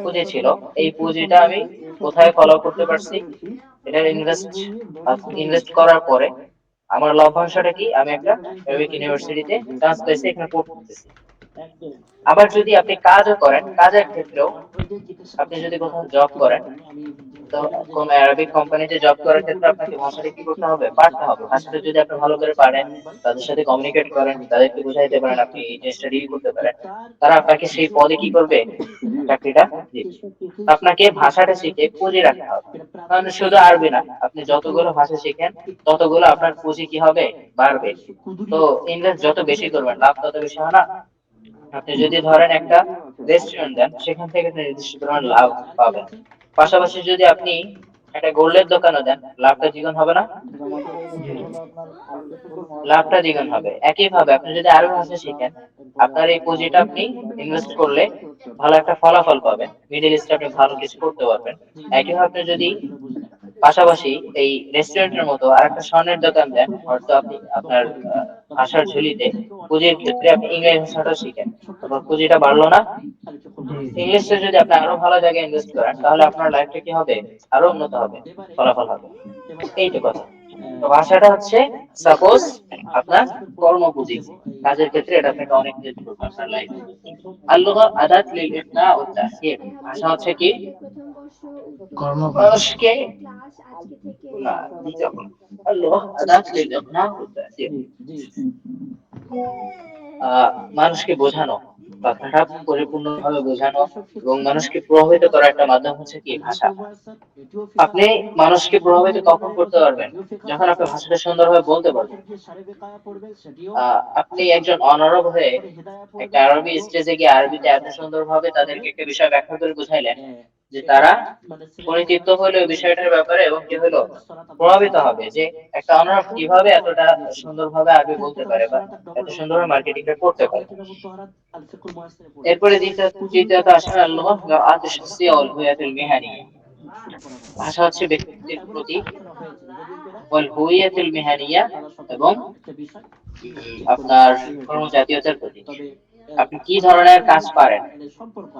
পুঁজি ছিল। এই পুঁজিটা আমি কোথায় ফলো করতে পারছি? এটা ইনভেস্ট করার পরে আমার লভ্যাংশটা কি? আমি একটা অ্যারাবিক ইউনিভার্সিটিতে চান্স পেয়েছি, এখানে পড়তেছি। আবার যদি আপনি কাজও করেন, কাজের ক্ষেত্রেও আপনি যদি কোথাও জব করেন, তো কোন অ্যারাবিক কোম্পানিতে জব করার ক্ষেত্রে আপনাকে ভাষাটা কি করতে হবে? পারতে হবে। ভাষাটা যদি আপনি ভালো করে পারেন, তাদের সাথে কমিউনিকেট করেন, তাদেরকে বুঝাইতে পারেন, আপনি এই জিনিসটা ডিল করতে পারেন, তারা আপনাকে সেই পদে কি করবে? চাকরিটা দিবে। আপনাকে ভাষাটা শিখে পুঁজি রাখতে হবে। কারণ শুধু আরবি না, আপনি যতগুলো ভাষা শিখেন ততগুলো আপনার পুঁজি কি হবে? বাড়বে। তো ইনভেস্ট যত বেশি করবেন, লাভ তত বেশি হয় না? আপনি যদি ধরেন একটা রেস্টুরেন্ট দেন, সেখান থেকে আপনি নির্দিষ্ট পরিমাণ লাভ পাবেন। পাশাপাশি যদি আপনি একটা গোল্ডের দোকানও দেন, লাভটা দ্বিগুণ হবে না? লাভটা দ্বিগুণ হবে। একইভাবে আপনি যদি আরবি ভাষা শিখেন, আপনার এই পুঁজিটা আপনি ইনভেস্ট করলে ভালো একটা ফলাফল পাবেন, মিডল ইস্টে আপনি ভালো কিছু করতে পারবেন। একইভাবে আপনি যদি পাশাপাশি এই রেস্টুরেন্টের মতো আরেকটা স্বর্ণের দোকান দেন, হয়তো আপনি আপনার ভাষার ঝুলিতে পুঁজির ক্ষেত্রে আপনি ইংরেজি ভাষাটা শিখেন, তারপর পুঁজিটা বাড়লো না? ইংলিশে যদি আপনি আরো ভালো জায়গায় ইনভেস্ট করেন, তাহলে আপনার লাইফটা কি হবে? আরো উন্নত হবে, ফলাফল হবে। এইটা কথা। তো ভাষাটা হচ্ছে সাপোজ আপনার কর্মপুঁজি, কাজের ক্ষেত্রে এটা আপনাকে অনেক হেল্প করবে আপনার লাইফে। আল্লুগা আদাত লিল ইবদা ওয়া তাসির। ভাষা হচ্ছে কি? কর্মকাজ। মানুষকে না দিতে হবে। আল্লুগা আদাত লিল ইবদা ওয়া তাসির। আহ, মানুষকে বোঝানো, কথাটা পরিপূর্ণভাবে বোঝানো এবং মানুষকে প্রভাবিত করার একটা মাধ্যম হচ্ছে কি? ভাষা। আপনি মানুষকে প্রভাবিত কখন করতে পারবেন? যখন আপনি ভাষাটা সুন্দরভাবে বলতে পারবেন। আপনি একজন অনারব হয়ে একটা আরবি স্টেজে গিয়ে আরবিতে এত সুন্দরভাবে তাদেরকে একটা বিষয় ব্যাখ্যা করে বুঝাইলেন যে তারা পরিতৃপ্ত হলো ওই বিষয়টার ব্যাপারে, এবং কি হলো? প্রভাবিত হবে যে একটা অনারব কিভাবে এতটা সুন্দরভাবে আরবি বলতে পারে বা এত সুন্দরভাবে মার্কেটিংটা করতে পারে। এরপরে তৃতীয়ত আসে আল্লাহ আতিশ শাখসিয়া ওয়াল হুইয়াতুল মিহানিয়া। ভাষা হচ্ছে ব্যক্তির প্রতি ওয়াল হুইয়াতুল মিহানিয়া, এবং আপনার কর্মজাতীয়তার প্রতি। আপনি কি ধরনের কাজ পারেন,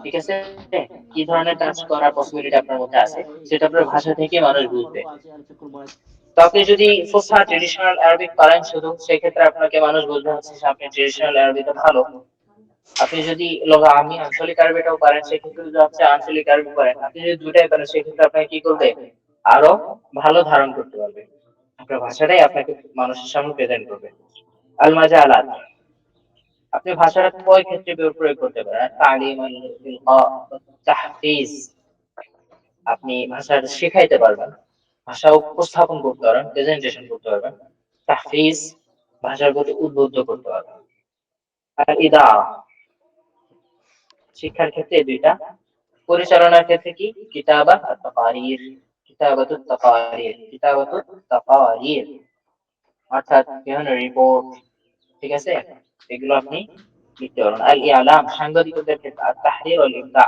ঠিক আছে, কি ধরনের কাজ করার পসিবিলিটি আপনার মধ্যে আছে, সেটা আপনার ভাষা থেকে মানুষ বুঝবে। তো আপনি যদি ফুসহা ট্রেডিশনাল আরবিক পারেন শুধু, সেক্ষেত্রে আপনাকে মানুষ বুঝবে হচ্ছে যে আপনি ট্রেডিশনাল আরবিতে ভালো। আপনি যদি আমি আঞ্চলিক আরবিটাও পারেন, সেক্ষেত্রে যদি হচ্ছে আঞ্চলিক আরবি পারেন, আপনি যদি দুটাই পারেন, সেক্ষেত্রে আপনাকে কি করবে? আরো ভালো ধারণ করতে পারবে। আপনার ভাষাটাই আপনাকে মানুষের সামনে প্রেজেন্ট করবে। আল মাজালাত, আপনি ভাষাটা কয় ক্ষেত্রে প্রয়োগ করতে পারেন? তালিম, আল ইলকা, তাহফিজ। আপনি ভাষাটা শেখাইতে পারবেন, ভাষা উপস্থাপন করতে পারবেন, প্রেজেন্টেশন করতে পারবেন। তাহফিজ, ভাষার প্রতি উদ্বুদ্ধ করতে পারবেন। আর ইদা, শিক্ষার ক্ষেত্রে দুইটা। পরিচালনার ক্ষেত্রে কি? কিতাবা আর তাকারির। কিতাবাতুত তাকারির, কিতাবাতুত তাকারির, অর্থাৎ বিভিন্ন রিপোর্ট, ঠিক আছে, এগুলো আপনি লিখতে পারবেন। আল ইয়ালাম, সাংবাদিকতার ক্ষেত্রে আর তাহরির ওয়াল ইবদা,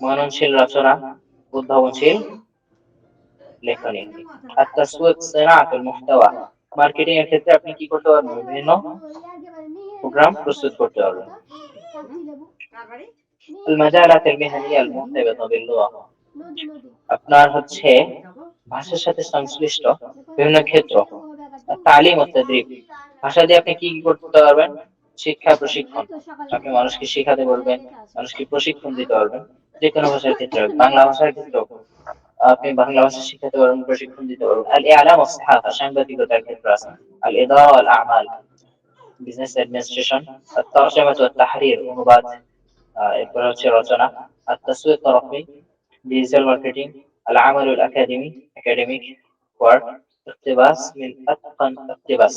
মননশীল রচনা, উদ্ভাবনশীল লেখনী। আর তাসওয়িক সিনাআতুল মুহতাওয়া, মার্কেটিং এর ক্ষেত্রে আপনি কি করতে পারবেন? বিভিন্ন প্রোগ্রাম প্রস্তুত করতে পারবেন। আল মাজালাত আল মিহনিয়া আল মুহতাবিতা বিল লুগা, আপনার হচ্ছে ভাষার সাথে সংশ্লিষ্ট বিভিন্ন ক্ষেত্র। তালিম ও তাদরিব, ভাষা দিয়ে আপনি কি কি করতে পারবেন? শিক্ষা, প্রশিক্ষণ। আপনি মানুষকে শেখাতে পারবেন, মানুষকে প্রশিক্ষণ দিতে পারবেন। যে কোনো ভাষার ক্ষেত্রে, বাংলা ভাষার ক্ষেত্রেও আপনি বাংলা ভাষা শিখাতে পারবেন, প্রশিক্ষণ দিতে পারবেন। আল ইআলাম ওয়াস সাহাফা, সাংবাদিকতার ক্ষেত্রে আছে। আল ইদারা ওয়াল আমাল, বিজনেস অ্যাডমিনিস্ট্রেশন। আর তরজমা ওয়াত তাহরির, অনুবাদ। এরপর হচ্ছে রচনা। আর তাসওয়িক তরফি, ডিজিটাল মার্কেটিং। আল আমালুল একাডেমি, একাডেমিক ওয়ার্ক। ইকতিবাস মিন আতকান ইকতিবাস।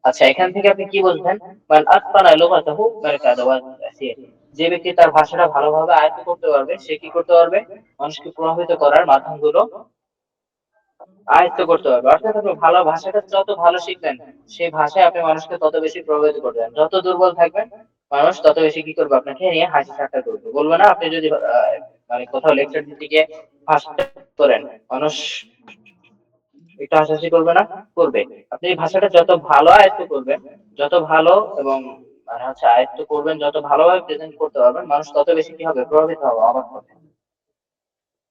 আচ্ছা, এখান থেকে আপনি কি বুঝলেন? মান আতকানা লুগাতাহু মালাকা আদাওয়াত তাসির, যে ব্যক্তি তার ভাষাটা ভালোভাবে আয়ত্ত করতে পারবে, সে কি করতে পারবে? মানুষকে প্রভাবিত করার মাধ্যমগুলো আয়ত্ত করতে পারবে। অর্থাৎ আপনি ভালো ভাষাটা যত ভালো শিখবেন, সেই ভাষায় আপনি মানুষকে তত বেশি প্রভাবিত করবেন। যত দুর্বল থাকবেন, মানুষ তত বেশি কি করবে? আপনাকে নিয়ে হাসি ঠাট্টা করবে, বলবে না? আপনি যদি মানে কোথাও লেকচার দিতে গিয়ে ভাষা করেন, মানুষ একটু হাসাহাসি করবে না? করবে। আপনি এই ভাষাটা যত ভালো আয়ত্ত করবেন, যত ভালো এবং মানে হচ্ছে আয়ত্ত করবেন, যত ভালোভাবে প্রেজেন্ট করতে পারবেন, মানুষ তত বেশি কি হবে? প্রভাবিত হবে, অবাক হবে।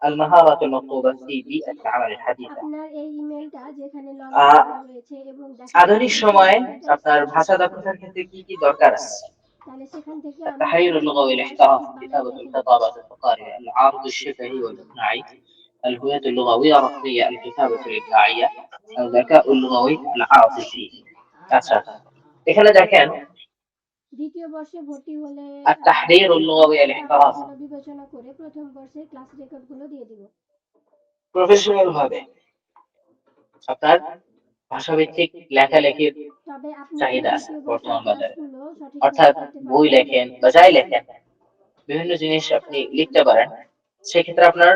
المهارة المطلوبة في بيئة العمل الحديثة. আপনার এই ইমেলটা যেখানে লগ আ ইন করা রয়েছে এবং দেখা আধুনিক যাচ্ছে সময়ে ইমেল অ্যাড্রেস আপনার ভাষা দক্ষতার ক্ষেত্রে কি দরকার আছে? তাহলে সেখান থেকে আমি التحرير একটা اللغوي، ইমেল الاحتراف، বানাই كتابة দেখে নিব। الخطابات الفقارية، العرض الشفهي والإقناعي، الهوية اللغوية الرقمية، الكتابة الإبداعية، الذكاء اللغوي العاطفي. আচ্ছা, এখানে দেখেন দ্বিতীয় বর্ষে ভর্তি হলে التحرير اللغوي الاحتراف, টাকাগুলো বিবেচনা করে প্রথম বর্ষে ক্লাস রেকর্ডগুলো দিয়ে দিব। প্রফেশনাল ভাবে আপনার ভাষাভিত্তিক লেখালেখির তবে আপনি যদি চাহিদা আছে দ্বিতীয় বর্তমান বর্ষের বাজারে। ক্লাসগুলো সঠিকভাবে অর্থাৎ করতে বই পারেন লেখেন বা যাই লেখেন, বিভিন্ন জিনিস আপনি লিখতে পারেন, সেক্ষেত্রে আপনার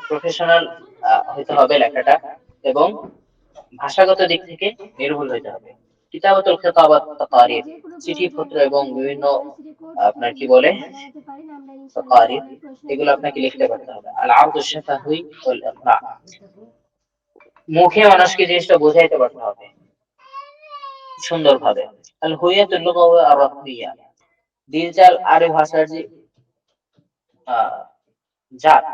প্রফেশনাল হইতে হবে লেখাটা, এবং ভাষাগত দিক থেকে নির্ভুল হইতে হবে। কিতাবাতুল খিতাবাত, তাহলে তাকারির, যে কোনো চিঠিপত্র প্রয়োজনে এবং আপনি বিভিন্ন ভয়েস রেকর্ড আপনার কি ভিডিও বলে কলে জানাতে পারেন, আমরা ইনশাআল্লাহ তাকারির, আপনার প্রশ্নের এগুলো উত্তর আপনাকে দেওয়ার লিখতে চেষ্টা পারতে করব। হবে। আল আরদু শাফাহি ওয়াল ইকনা, মুখে মানুষকে জিনিসটা বোঝাইতে পারতে হবে সুন্দরভাবে। আল হুইয়াতুল লুগাওয়িয়া আর রাসমিয়া, ডিজিটাল আরবি ভাষার যে আহ, জাত,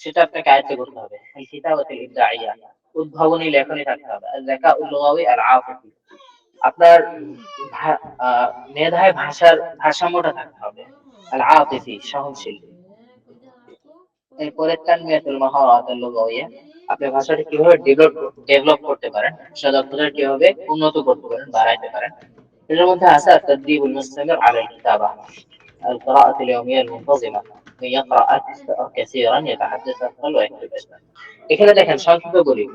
সেটা আপনাকে আয়ত্ত করতে হবে। আল কিতাবাতুল ইবদাইয়া, উদ্ভাবনী লেখনী থাকতে হবে। আল যাকাউল লুগাওয়ি আল আতিফি, আপনার মেধায় ভাষার ভারসাম্যটা থাকতে হবে। আল আতিফি, সহনশীল। এরপরে তানমিয়াতুল মাহারাত আল লুগাওয়িয়া, আপনি ভাষাটা কিভাবে ডেভেলপ করতে পারেন, ভাষা দক্ষতা কিভাবে উন্নত করতে পারেন, বাড়াইতে পারেন। এর মধ্যে আছে التدريب المستمر على الكتابة، القراءة اليومية المنتظمة، من يقرأ أكثر كثيرا يتحدث أقل ويكتب أكثر. এখানে দেখেন সংক্ষেপে বলি,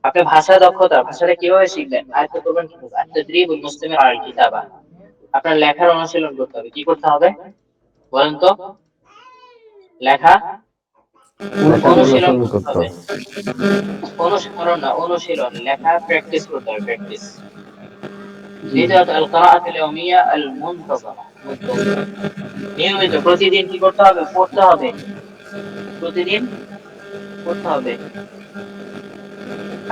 আপনি ভাষা দক্ষতা, ভাষাটা কিভাবে শিখবেন, আয়ত্ত করবেন কিভাবে? التدريب المستمر على الكتابة, আপনার লেখার অনুশীলন করতে হবে। কি করতে হবে বলেন তো? লেখা অনুশীলন করতে হবে। অনুসরণ না, অনুশীলন, লেখা প্র্যাকটিস করতে হবে, প্র্যাকটিস। দ্বিতীয়ত আল কিরাআতুল ইয়াউমিয়া আল মুনতাযামা, নিয়মিত প্রতিদিন কি করতে হবে? পড়তে হবে। প্রতিদিন পড়তে হবে।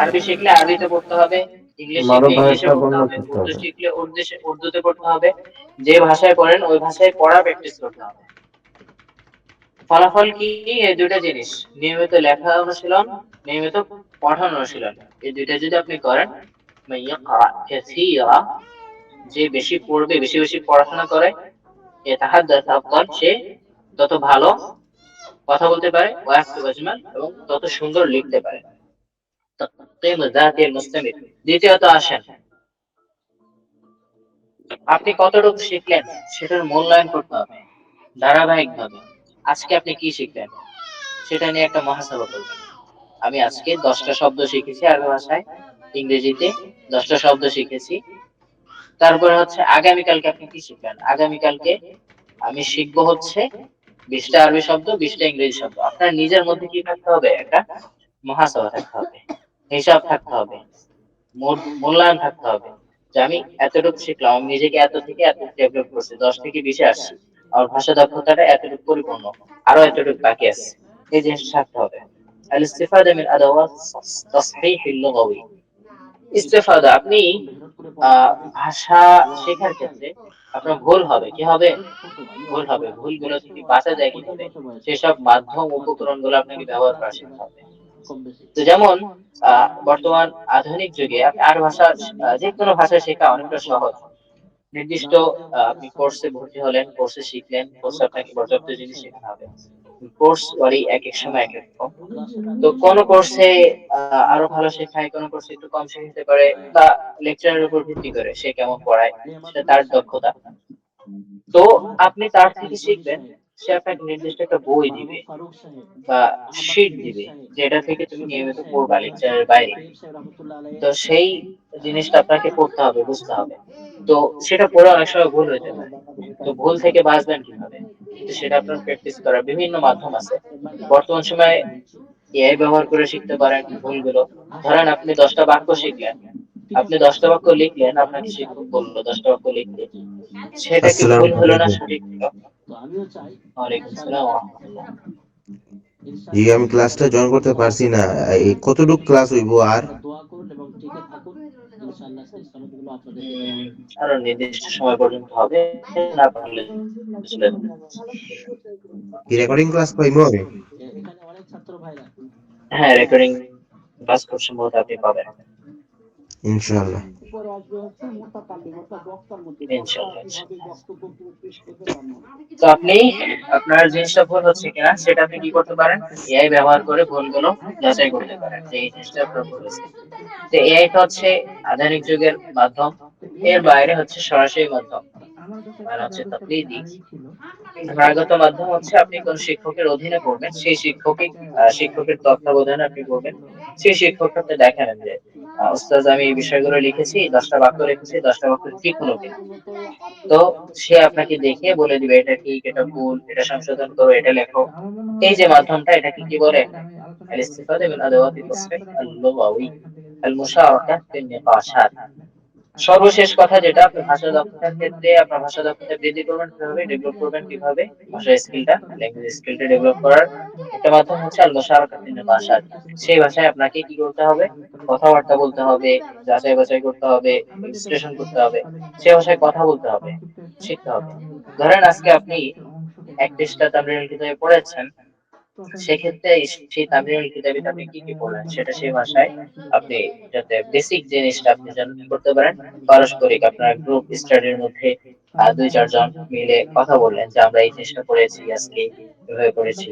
আরবি শিখলে আরবিতে পড়তে হবে, ইংলিশ শিখলে ইংলিশে পড়তে হবে, উর্দু শিখলে উর্দুতে পড়তে হবে। যে ভাষায় পড়েন ওই ভাষায় পড়া প্র্যাকটিস করতে হবে। ফলাফল কি? এই দুইটা জিনিস, নিয়মিত লেখা অনুশীলন, নিয়মিত পঠন অনুশীলন, এই দুইটা যদি আপনি করেন, মাইয়াকরা কাসীরা, যে বেশি পড়বে, বেশি বেশি পড়াশোনা করে, ইয়াতাহাদ্দাস আফদাল, সে তত ভালো কথা বলতে পারে, ওয়ায়াকতুব আজমাল, এবং তত সুন্দর লিখতে পারে। তাকিম যাতিল মুস্তামির। দ্বিতীয়ত আসেন, আপনি কতটুকু শিখলেন সেটার মূল্যায়ন করতে হবে ধারাবাহিকভাবে। আজকে আপনি কি শিখলেন সেটা নিয়ে একটা মহাসভা করবেন। আমি আজকে 10টা শব্দ শিখেছি আরবি ভাষায়, ইংরেজিতে 10টা শব্দ শিখেছি। তারপরে হচ্ছে আগামীকালকে আপনি কি শিখবেন? আগামীকালকে আমি শিখবো হচ্ছে 20টা আরবি শব্দ, 20টা ইংরেজি শব্দ। আপনার নিজের মধ্যে কি থাকতে হবে? একটা মহাসভা থাকতে হবে, হিসাব থাকতে হবে, মূল্যায়ন থাকতে হবে, যে আমি এতটুকু শিখলাম, আমি নিজেকে এত থেকে এত ডেভেলপ করছি, 10 থেকে 20 আসছি, আমার ভাষা দক্ষতাটা এতটুকু পরিপূর্ণ, আরো এতটুকু বাকি আছে। এই জিনিসটা থাকতে হবে। আল ইস্তিফাদা মিন আদাওয়াত তাসহিহ আল-লুগাওয়ি, ইস্তেফাদা, আপনি ভাষা শেখার ক্ষেত্রে আপনার ভুল হবে, কি হবে? ভুল হবে। ভুলগুলো থেকে বাঁচা যায় কিভাবে? সেসব মাধ্যম উপকরণ গুলো আপনাকে ব্যবহার করা শিখতে হবে। তো যেমন বর্তমান আধুনিক যুগে আর ভাষা, যে কোনো ভাষা শেখা অনেকটা সহজ। নির্দিষ্ট আপনি কোর্সে ভর্তি হলেন, কোর্সে শিখলেন, কোর্সে আপনাকে পর্যাপ্ত জিনিস শেখানো হবে। কোর্স ওয়ারি এক এক সময় এক এক রকম। তো কোন কোর্সে আরো ভালো শেখায়, কোন কোর্সে একটু কম শেখাতে পারে, বা লেকচারের উপর ভিত্তি করে সে কেমন পড়ায়, সেটা তার দক্ষতা। তো আপনি তার থেকে শিখবেন, সে আপনাকে নির্দিষ্ট একটা বই দিবে বা শিট দিবে, যেটা থেকে তুমি নিয়মিত পড়বা লেকচারের বাইরে। তো সেই জিনিসটা আপনাকে পড়তে হবে, বুঝতে হবে। তো সেটা পড়ে অনেক সময় ভুল হতে পারে। তো ভুল থেকে বাঁচবেন কিভাবে? তো সেটা আপনার প্র্যাকটিস করার বিভিন্ন মাধ্যম আছে। বর্তমান সময়ে এআই ব্যবহার করে শিখতে পারেন ভুলগুলো। ধরেন আপনি 10টা বাক্য শিখলেন, আপনি 10টা বাক্য লিখলেন, আপনাকে শিক্ষক বললো 10টা বাক্য লিখতে, সেটা কি ভুল হলো না সঠিক হলো? তো আমিও চাই ওয়ালাইকুম আসসালাম ওয়া রাহমাতুল্লাহ। জি আমি ক্লাসটা জয়েন করতে পারছি না, এই কতটুকু ক্লাস হইব আর? দোয়া করুন এবং টিকে থাকুন, ইনশাআল্লাহ সেই সনদগুলো আপনাদেরকে দেওয়া হবে। আরো নির্দিষ্ট সময় পর্যন্ত হবে, না পারলে চলে যাবে। কি রেকর্ডিং ক্লাস পাইবো আমি? এখানে অনেক ছাত্র ভাইরা হ্যাঁ, রেকর্ডিং ক্লাস খুব সম্ভবত আপনি পাবেন, ইনশাআল্লাহ। উপরে আসবে হচ্ছে মুতাকাল্লিম অর্থাৎ বক্তার মধ্যে ইনশাআল্লাহ। কিভাবে বক্তব্য পেশ করবে তার মধ্যে। তো আপনি আপনার জিনিসটা ভুল হচ্ছে কিনা সেটা আপনি কি করতে পারেন, এআই ব্যবহার করে ভুলগুলো যাচাই করতে পারেন যে এই জিনিসটা আপনার ভুল হয়েছে। তো এআইটা হচ্ছে আধুনিক যুগের মাধ্যম, এর বাইরে হচ্ছে সরাসরি মাধ্যম, মানে হচ্ছে তাকলিদি। ক্রমাগত মাধ্যম হচ্ছে আপনি কোন শিক্ষকের অধীনে পড়বেন, সেই শিক্ষকের তত্ত্বাবধানে আপনি পড়বেন। সেই শিক্ষককে আপনি দেখাবেন যে ওস্তাদ আমি এই বিষয়গুলো লিখেছি, 10টা বাক্য লিখেছি, 10টা বাক্য ঠিক হলো কিনা। তো সে আপনাকে দেখে বলে দিবে এটা ঠিক, এটা ভুল, এটা সংশোধন করো, এটা লেখো। এই যে মাধ্যমটা, এটাকে কি বলে? الاستفادة من أدوات التصحيح اللغوي المشاركة في النقاشات। সর্বশেষ কথা যেটা, আপনি ভাষা দক্ষতার ক্ষেত্রে আপনার ভাষা দক্ষতা বৃদ্ধি করবেন কিভাবে, ডেভেলপ করবেন কিভাবে, ভাষা স্কিলটা, ল্যাঙ্গুয়েজ স্কিলটা ডেভেলপ করার একটা মাধ্যম হচ্ছে আল মুশারাকাত ফিন নিকাশাত। সেই ভাষায় আপনাকে কি করতে হবে, কথাবার্তা বলতে হবে, যাচাই বাছাই করতে হবে, বিশ্লেষণ করতে হবে, সেই ভাষায় কথা বলতে হবে, শিখতে হবে। ধরেন আজকে আপনি এক পৃষ্ঠা তামরীনুল কিতাবে পড়েছেন, সেক্ষেত্রে সেই তামরীনুল কিতাবে আপনি কি কি পড়লেন সেটা সেই ভাষায় আপনি, যাতে বেসিক জিনিসটা আপনি যেন কি করতে পারেন, পারস্পরিক আপনার গ্রুপ স্টাডির মধ্যে 2-4 জন মিলে কথা বললেন যে আমরা এই জিনিসটা পড়েছি আজকে, এভাবে পড়েছি,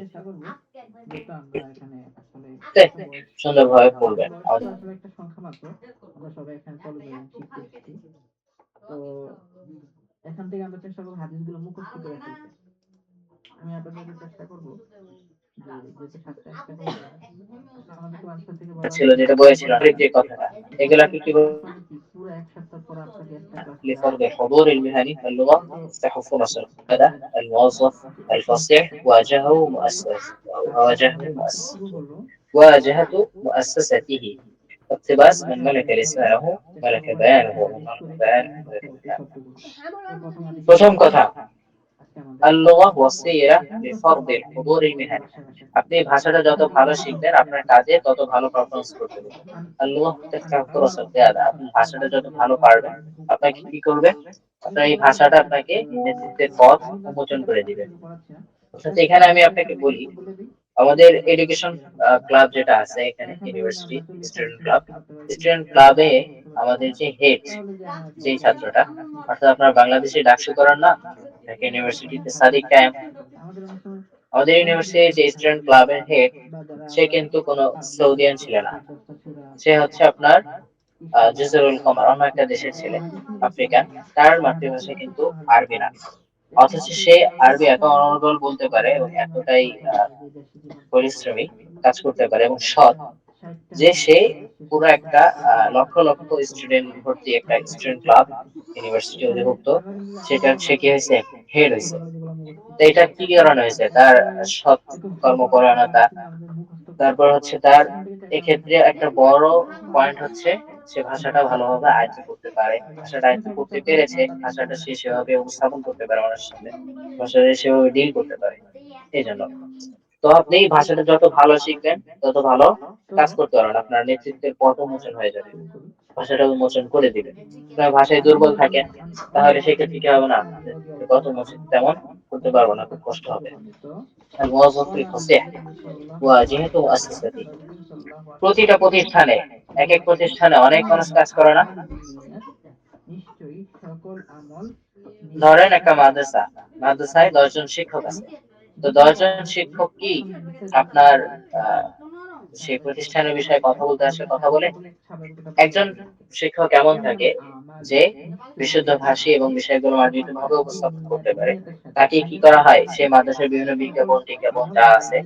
সুন্দরভাবে পড়বেন। একটা সংখ্যা মাত্র, আমরা সবাই এখানে কলেজে শিখতে এসেছি। তো এখান থেকে আমরা চেষ্টা করবো হাদিসগুলো মুখস্থ করে ফেলতে। আমি আপনাদেরকে চেষ্টা করবো যে যেহেতু সাতটা একটা করে আমাদের ক্লাসটা থেকে বলা ছিল হয়েছে যেটা বলেছিলাম যে কথাটা, এগুলা কি কি আসলে কি পুরো এক সপ্তাহ পর আপনাকে একটা ক্লাস করে لفرض الحضور المهني في اللغة يفتح فرص القيادة الموظف الفصيح واجهه واجهة مؤسسته اقتباس من ملك لسانه ملك بيانه ومن ملك بيانه ملك لسانه. প্রথম কথা, اللغة وسيلة لفرض الحضور المهني। আপনি ভাষাটা যত ভালো শিখবেন আপনার কাজে তত ভালো পারফরমেন্স করতে পারবেন। اللغة تفتح فرص القيادة। আপনি ভাষাটা যত ভালো পারবেন আপনাকে কি করবে, আপনার এই ভাষাটা আপনাকে নেতৃত্বের পথ উন্মোচন করে দিবে। অর্থাৎ এখানে আমি আপনাকে বলি, আমাদের এডুকেশন ক্লাব যেটা আছে এখানে, ইউনিভার্সিটি স্টুডেন্ট ক্লাবে আমাদের যে হেড, যে ছাত্রটা, অর্থাৎ আপনার বাংলাদেশে ডাকসু করার না, ঢাকা ইউনিভার্সিটিতে সাদিক কায়েম, আমাদের ইউনিভার্সিটির যে স্টুডেন্ট ক্লাবের হেড, সে কিন্তু কোনো সৌদিয়ান ছিল না, সে হচ্ছে আপনার জেজারুল কমার, অন্য একটা দেশের ছেলে, আফ্রিকান। তার মাতৃভাষা কিন্তু আরবি না, অথচ সে আরবি এত অনর্গল বলতে পারে এবং এতটাই পরিশ্রমী, কাজ করতে পারে এবং সৎ, যে সে পুরো একটা লক্ষ লক্ষ স্টুডেন্ট ভর্তি একটা স্টুডেন্ট ক্লাব ইউনিভার্সিটি অধিভুক্ত, সেটা সে কি হয়েছে, হেড হয়েছে। তো এটা কি কারণে হয়েছে, তার সৎ কর্মপরায়ণতা। তারপর হচ্ছে তার এক্ষেত্রে একটা বড় পয়েন্ট হচ্ছে সে ভাষাটা ভালোভাবে আয়ত্ত করতে পারে, ভাষাটা আয়ত্ত করতে পেরেছে, ভাষাটা সে সেভাবে উপস্থাপন করতে পারে মানুষের সামনে, ভাষাটা সেভাবে ডিল করতে পারে। এই জন্য তো আপনি ভাষাটা যত ভালো শিখবেন তত ভালো কাজ করতে পারবেন, আপনার নেতৃত্বের পথ উন্মোচন হয়ে যাবে, ভাষাটা উন্মোচন করে দিবে। আপনার ভাষায় দুর্বল থাকেন তাহলে সেক্ষেত্রে কি হবে না, নেতৃত্বের পথ উন্মোচন তেমন করতে পারবো না, খুব কষ্ট হবে। الموظف الفصيح واجهة مؤسسته। প্রতিটা প্রতিষ্ঠানে, এক এক প্রতিষ্ঠানে অনেক মানুষ কাজ করে না। ধরেন একটা মাদ্রাসায় 10 জন শিক্ষক আছে, তো 10 জন শিক্ষক কি আপনার সেই প্রতিষ্ঠানের বিষয়ে কথা বলতে আসে, কথা বলে? একজন শিক্ষক এমন থাকে যে বিশুদ্ধ ভাষী এবং বিষয়গুলো মার্জিতভাবে উপস্থাপন করতে পারে, তাকে কি করা হয়, সে মাদ্রাসার বিভিন্ন টিজ্ঞাপন যা আছে,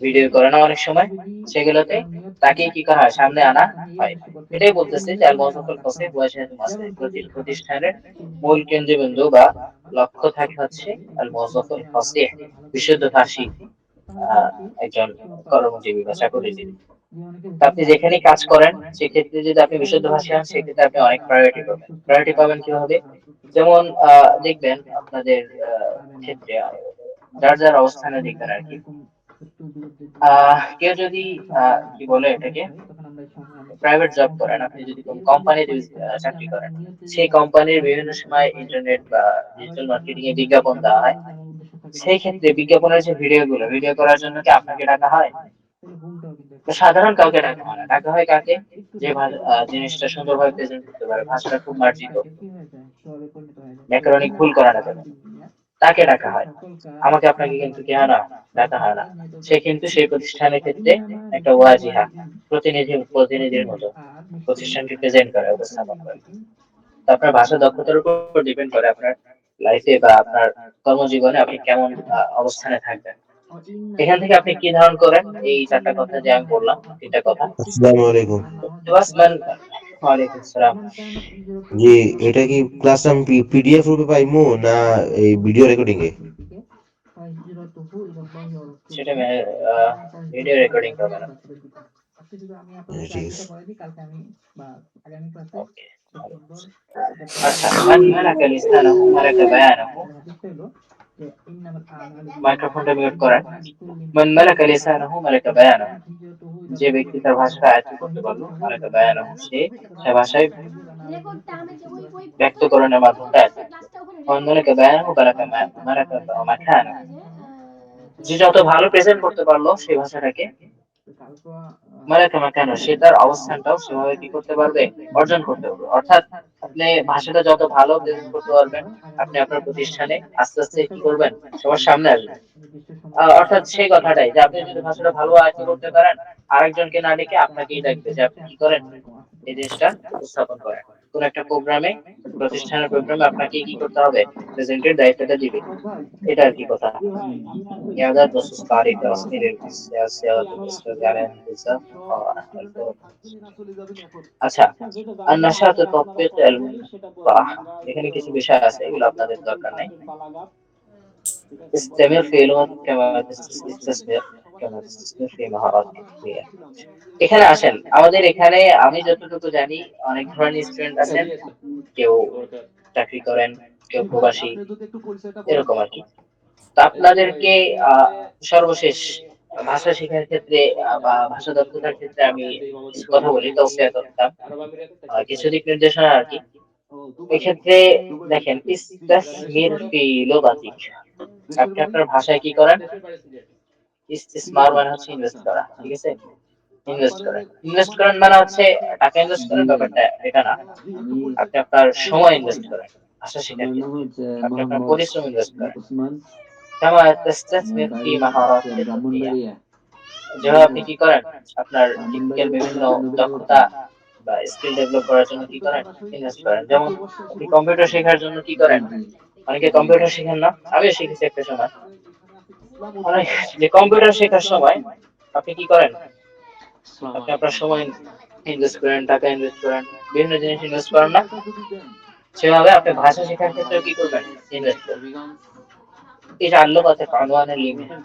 ভিডিও করে না অনেক সময়, সেগুলোতে তাকে কি করা হয়, সামনে আনা হয়। এটাই বলতেছে যে আল মুওয়াজ্জাফুল ফাসিহ ওয়াজিহাতুল মাসলিহ, প্রতিষ্ঠানের মূল কেন্দ্রবিন্দু বা লক্ষ্য থাকে হচ্ছে আল মুওয়াজ্জাফুল ফাসিহ, বিশুদ্ধ ভাষী একজন কর্মজীবী বা চাকরিজীবী। আপনি যেখানে কাজ করেন সেক্ষেত্রে যদি আপনি বিশুদ্ধ ভাষী হন, সেক্ষেত্রে আপনি অনেক প্রায়োরিটি পাবেন কিভাবে, যেমন দেখবেন আপনাদের ক্ষেত্রে যার যার অবস্থানে দেখবেন আর কি, একটু দূরত্বে কেউ যদি কি বলে এটাকে তখন আমরা এই সময় অনেক প্রাইভেট জব কম করেন, সময় আপনি পাই। যদি তো কোন এরকম কোম্পানিতে যদি চাকরি আমরা করেন, নিয়মিত যদি সেই কাজটা কোম্পানির করি বিভিন্ন তাহলে সময় হয় ইন্টারনেট বা আরো ডিজিটাল একটা মার্কেটিং এ সময় বিজ্ঞাপন দেওয়া হয়। যে আমার উদ্দেশ্য থাকে যে সেই ক্ষেত্রে বিজ্ঞাপনের যে ভিডিও করার জন্য কি আপনাকে ডাকা হয়? তাহলে ঘুমটাও কিন্তু তো একটা সাধারণ কাউকে ডাকা হয় না, ডাকা হয় কাকে? একটু যে ধৈর্য ধরে কাজটা করা জিনিসটা যায় তাহলে সুন্দরভাবে কিন্তু প্রেজেন্ট করতে পারে, ভাষাটা খুব ভাষার মার্জিত, একটা কি হয়ে যায় স্বরে পরিণত হয়ে যায়। তো ব্যাকরণিক ভুল এইভাবে করা না যাবে, প্রস্তুতি নিয়ে তাকে ডাকা এই হয়। সকল কাজ আমাকে আপনাকে করাতে কিন্তু কি পারলে হয় না, ডাকা হয় ভবিষ্যতে না। সে নেটওয়ার্কের কিন্তু ক্ষেত্রে সেই প্রতিষ্ঠানের বা ক্ষেত্রে ইন্নামা একটা লিকুল্লি ওয়াজিহা, ওয়াজিন প্রতিনিধির ওয়াকিল মতো আর নিশ্চয়ই প্রতিষ্ঠানকে প্রেজেন্ট করে, ডিজিটাল উপস্থাপন করে। লিঙ্কডিন তো আপনার ভাষা দক্ষতার উপর ডিপেন্ড করে আপনার লাইফে বা আপনার কর্মজীবনে আপনি কেমন অবস্থানে থাকবেন। ও ইন্না এখান থেকে আপনি কি ধারণ করেন? এই চারটা কথা যে আমি বললাম, তিনটা কথা। আসসালামু আলাইকুম। বাস মান ওয়ালাইকুম আসসালাম। মান কানা হিজরতুহু জি, ইলাল্লাহি এটা কি ওয়া ক্লাসটাম পিডিএফ রূপে পাইমু না এই ভিডিও রেকর্ডিং এ? রাসূলিহি ফাহিজরতুহু ইলাল্লাহি ওয়া সেটা রাসূলিহি ওয়া মান ভিডিও ফাহিজরতুহু রেকর্ডিং ইলা হবে আল্লাহি না। ওয়া রাসূলিহি। আজকে যদি আমি আপনাদেরকে ঠিক আজকে আছে। পড়াই দিই কালকে আমি বা আগামী ক্লাসে ওকে। খুব সুন্দর এটা আচ্ছা, পড়াবো। মান মালাকা লিসানাহু মালাকা বায়ানাহু। তাহলে হাদিসটা হলো যে ইন্নামাল আমালু মাইক্রোফোনটা বিন্নিয়াত ওয়া মিউট করেন। ইন্নামা লিকুল্লি মান ইমরিইন মালাকা মা নাওয়া। লিসানাহু মালাকা ফামান বায়ানাহু। কানাত হিজরতুহু যে ইলাল্লাহি ওয়া ব্যক্তি তার রাসূলিহি ভাষাটা আয়ত্ত করতে পারলো, ফাহিজরতুহু মালাকা ইলামা হাজারা বায়ানাহু, সে ইলাইহি। সে অথবা ভাষায় হুজুর আমার রেকর্ডটা আমি যে ওই ওই ব্যক্ত প্রোগ্রামে করণের রেকর্ড মাধ্যমটা করবা আছে। সেই ক্লাসটা ওখানে মান রেকর্ড মালাকা করে বায়ানাহু মালাকা সেই ক্লাসটা মালাকা আমরা এখানে রেকর্ড মাকানা। করে যে এখানে কি যে আছে যত ভালো প্রেজেন্ট করতে পারলো সেই ভাষাটাকে, তো কালকে মালাকা মাকানা, সে তার অবস্থানটাও সেভাবে কি করতে পারবে, অর্জন করতে পারবে। অর্থাৎ আপনি ভাষাটা যত ভালো প্রেজেন্ট করতে পারবেন, আপনি আপনার প্রতিষ্ঠানে আস্তে আস্তে কি করবেন, সবার সামনে আসবেন। নির্দিষ্ট সময়ের অর্থাৎ মধ্যে সেই কথাটাই যে আপনি যদি ভাষাটা ভালো আয়ত্ত করতে পারেন, আরেকজনকে না ডেকে তো আপনাকেই আপনাদের ডাকবে যে জন্য আপনি কি করেন, আসসালামু আলাইকুম ওয়া এই রাহমাতুল্লাহ। জিনিসটা উপস্থাপন করেন। কোন একটা প্রোগ্রামে, প্রতিষ্ঠানের প্রোগ্রামে আপনাকে কি করতে হবে, প্রেজেন্টের দায়িত্বটা দিবে। এটা আর কি কথা। يعداد نصوص تعريف رسمي للسياسة والاسترجاع الانتزاع আচ্ছা, النشاط التطبيقي المصطلح, এখানে কিছু বিষয় আছে, এগুলো আপনাদের দরকার নাই। استمر في لغتك كما تستثمر في مهارات جديدة. এখানে আসেন, আমাদের এখানে আমি যতটুকু জানি অনেক ধরনের স্টুডেন্ট আছেন, কেউ চাকরি করেন, কেউ প্রবাসী, এরকম আর কি। তো আপনাদেরকে আহ, সর্বশেষ ভাষা শেখার ক্ষেত্রে বা ভাষা দক্ষতার ক্ষেত্রে আমি কিছু কথা বলি, তৌসিয়া করতাম, কিছু দিক নির্দেশনা আর কি। এক্ষেত্রে দেখেন, ইস্তাসমির ফি লুগাতিক, আপনি আপনার ভাষায় কি করেন, ইস্তিসমার মানে হচ্ছে ইনভেস্ট করা, ঠিক আছে? ইনভেস্ট করেন, ইনভেস্ট করেন মানে হচ্ছে টাকা ইনভেস্ট করেন, ব্যাপারটা এটা না। আপনি আপনার সময় ইনভেস্ট করেন ভাষা শেখার ক্ষেত্রে, আপনি আপনার পরিশ্রম ইনভেস্ট করেন। কামা তাস্তাসমির ফি মাহারাতিল ফিকহিয়া, যেভাবে আপনি কি করেন, আপনার টেকনিক্যাল বিভিন্ন দক্ষতা বা স্কিল ডেভেলপ করার জন্য কি করেন, ইনভেস্ট করেন। যেমন আপনি কম্পিউটার শেখার জন্য কি করেন, অনেকে কম্পিউটার শেখেন না, আমিও শিখেছি একটা সময়। অনেক যে কম্পিউটার শেখার সময় আপনি কি করেন, আপনি আপনার সময় ইনভেস্ট করেন, টাকা ইনভেস্ট করেন, বিভিন্ন জিনিস ইনভেস্ট করেন না, সেভাবে আপনি ভাষা শেখার ক্ষেত্রে কি করবেন, ইনভেস্ট করবেন। এই যে আল্লুগাতে আনওয়ানুল লিমিহাদ,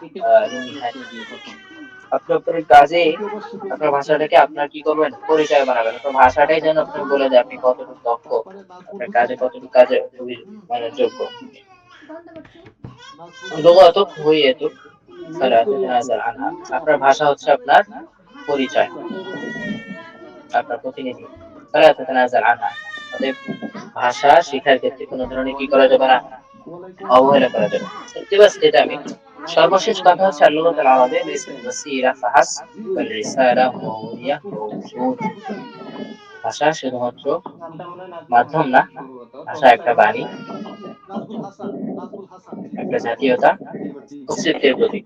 আপনি আপনার কাজে আপনার ভাষাটাকে আপনার কি করবেন, পরিচয় বানাবেন। আপনার ভাষাটাই যেন আপনার বলে দেয় আপনি কতটুকু দক্ষ, আপনার কাজে কতটুকু কাজে মানে যোগ্য। বন্ধ করছি লুগাতুক হুইয়াতুক ফালা তাতানাজাল আনহা, আপনার ভাষা হচ্ছে আপনার পরিচয়, আপনার প্রতিনিধি। ফালা তাতানাজাল আনহা, অতএব ভাষা শেখার ক্ষেত্রে কোনো ধরনের কি করা যাবে না, অবহেলা করা যাবে না। বাস এটা আমি সর্বশেষ কথা হচ্ছে, আল্লুগাতুল আরাবিয়া লাইসাত ওয়াসিলা ফাহাস বাল রিসালা মাউরিয়া ওয়া উসুল, ভাষা শুধুমাত্র মাধ্যম না, ভাষা একটা বাণী, একটা জাতীয়তা, অস্তিত্বের প্রতীক।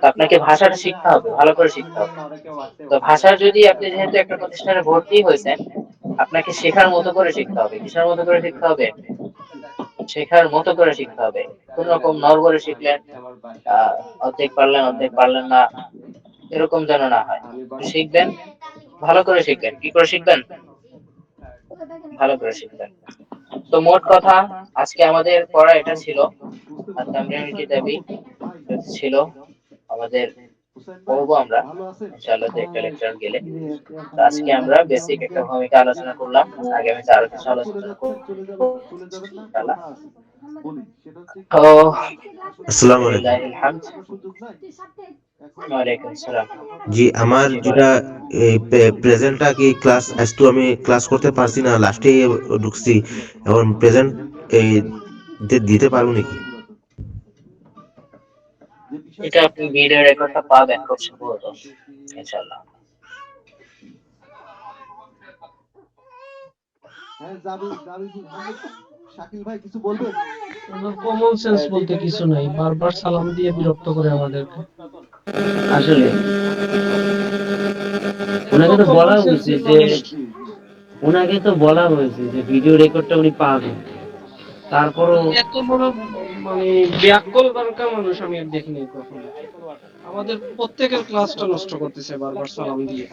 তো আপনাকে ভাষাটা শিখতে হবে, ভালো করে শিখতে হবে। তো ভাষা যদি আপনি যেহেতু একটা প্রতিষ্ঠানে ভর্তি হয়েছেন, আপনাকে শেখার মতো করে শিখতে হবে। কিসের মতো করে শিখতে হবে, শেখার মতো করে শিখতে হবে। কোন রকম নড়বড়ে শিখলেন, অর্ধেক পারলেন অর্ধেক পারলেন না, এরকম যেন না হয়। শিখবেন, ভালো করে শিখবেন। কি করে শিখবেন, ভালো করে শিখবেন। তো মোট কথা, আজকে আমাদের পড়া এটা ছিল, আর তামরিনুল কিতাবী ছিল আমাদের, পড়বো আমরা ইনশাআল্লাহ একটা লেকচার গেলে। তো আজকে আমরা বেসিক একটা ভূমিকা আলোচনা করলাম, আগামীতে আরো কিছু আলোচনা করব ইনশাআল্লাহ। তো তুই লাস্ট আসসালামু আলাইকুম। লিল্লাহিল হামদ। তুই সাথে ওয়ালাইকুম সালাম। জি আমার যেটা এই প্রেজেন্টটা কি ক্লাস আজ তো আমি ক্লাস করতে পারছি না, লাস্টে ঢুকছি। এখন প্রেজেন্ট এই দিতে পারবো নাকি? এটা আপনি ভিডিও রেকর্ডটা পাবেন খুব সম্ভবত, ইনশাআল্লাহ। কমন সেন্স বলতে কিছু নাই, বারবার সালাম দিয়ে বিরক্ত করে আমাদেরকে। আসলে ওনাকে তো বলা হয়েছে যে ভিডিও রেকর্ডটা উনি পাবেন, তারপরও এত বড় মানে ব্যাককল দরকার মানুষ আমি আর দেখিনি কখনো। আমাদের প্রত্যেকের ক্লাসটা নষ্ট করতেছে বারবার সালাম দিয়ে।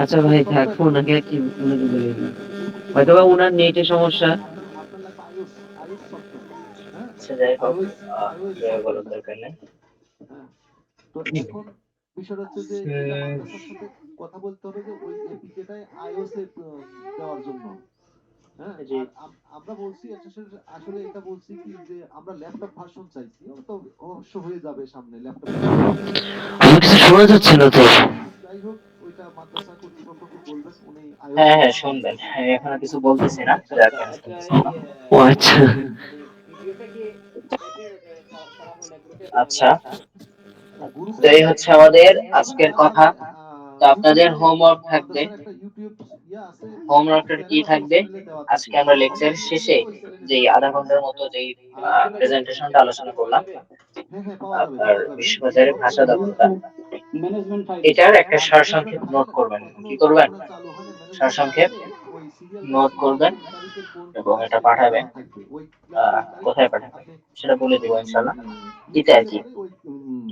আচ্ছা ভাই থাক, ওনাকে কি ওনাকে বলে দিই। হয়তোবা ওনার নেটের সমস্যা। আচ্ছা যাই হোক, বলার দরকার নেই। জি। আমার কিছু শোনা যাচ্ছে না তো। হ্যাঁ হ্যাঁ শুনবেন, এখন আর কিছু বলতেছি না, যার কারণে শুনতেছেন না। ও আচ্ছা। আচ্ছা, তো এই হচ্ছে আমাদের আজকের কথা। তো আপনাদের হোমওয়ার্ক থাকবে। হোমওয়ার্কটা কি থাকবে? আজকে আমরা লেকচার শেষে যে আধা ঘন্টার মতো যে প্রেজেন্টেশনটা আলোচনা করলাম, আপনার বিশ্ববাজারে ভাষা দক্ষতা, এটার একটা সারসংক্ষেপ নোট করবেন। কি করবেন? সারসংক্ষেপ নোট করবেন এবং এটা পাঠাবেন। কোথায় পাঠাবেন সেটা বলে দেবো ইনশাল্লাহ। এটা আর কি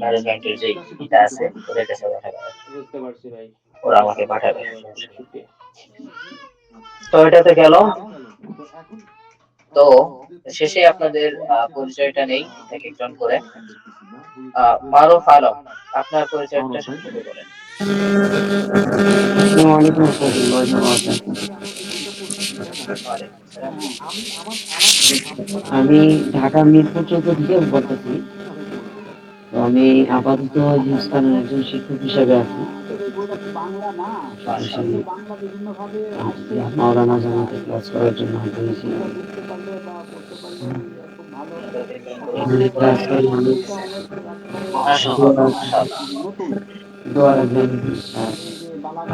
ম্যানেজমেন্টের যে এটা আছে ওদের কাছে পাঠাবেন, ওরা আমাকে পাঠাবে। তো এটা তো গেল। তো শেষে আপনাদের পরিচয়টা নেই এক একজন করে। মারুফ আলম, আপনার পরিচয়টা সংক্ষেপে বলেন। ওয়ালাইকুম আসসালাম। ওয়ালাইকুম আসসালাম। আমি ঢাকা মিরপুর 14 থেকে বলতেছি। তো আমি আপাতত হিন্দুস্তানের একজন শিক্ষক হিসেবে আছি। পাশাপাশি মাওলানা জামাতে ক্লাস করার জন্য হয়েছি। এখানে ক্লাস করি আমি। মাশাআল্লাহ মাশাআল্লাহ। দোয়া রাখবেন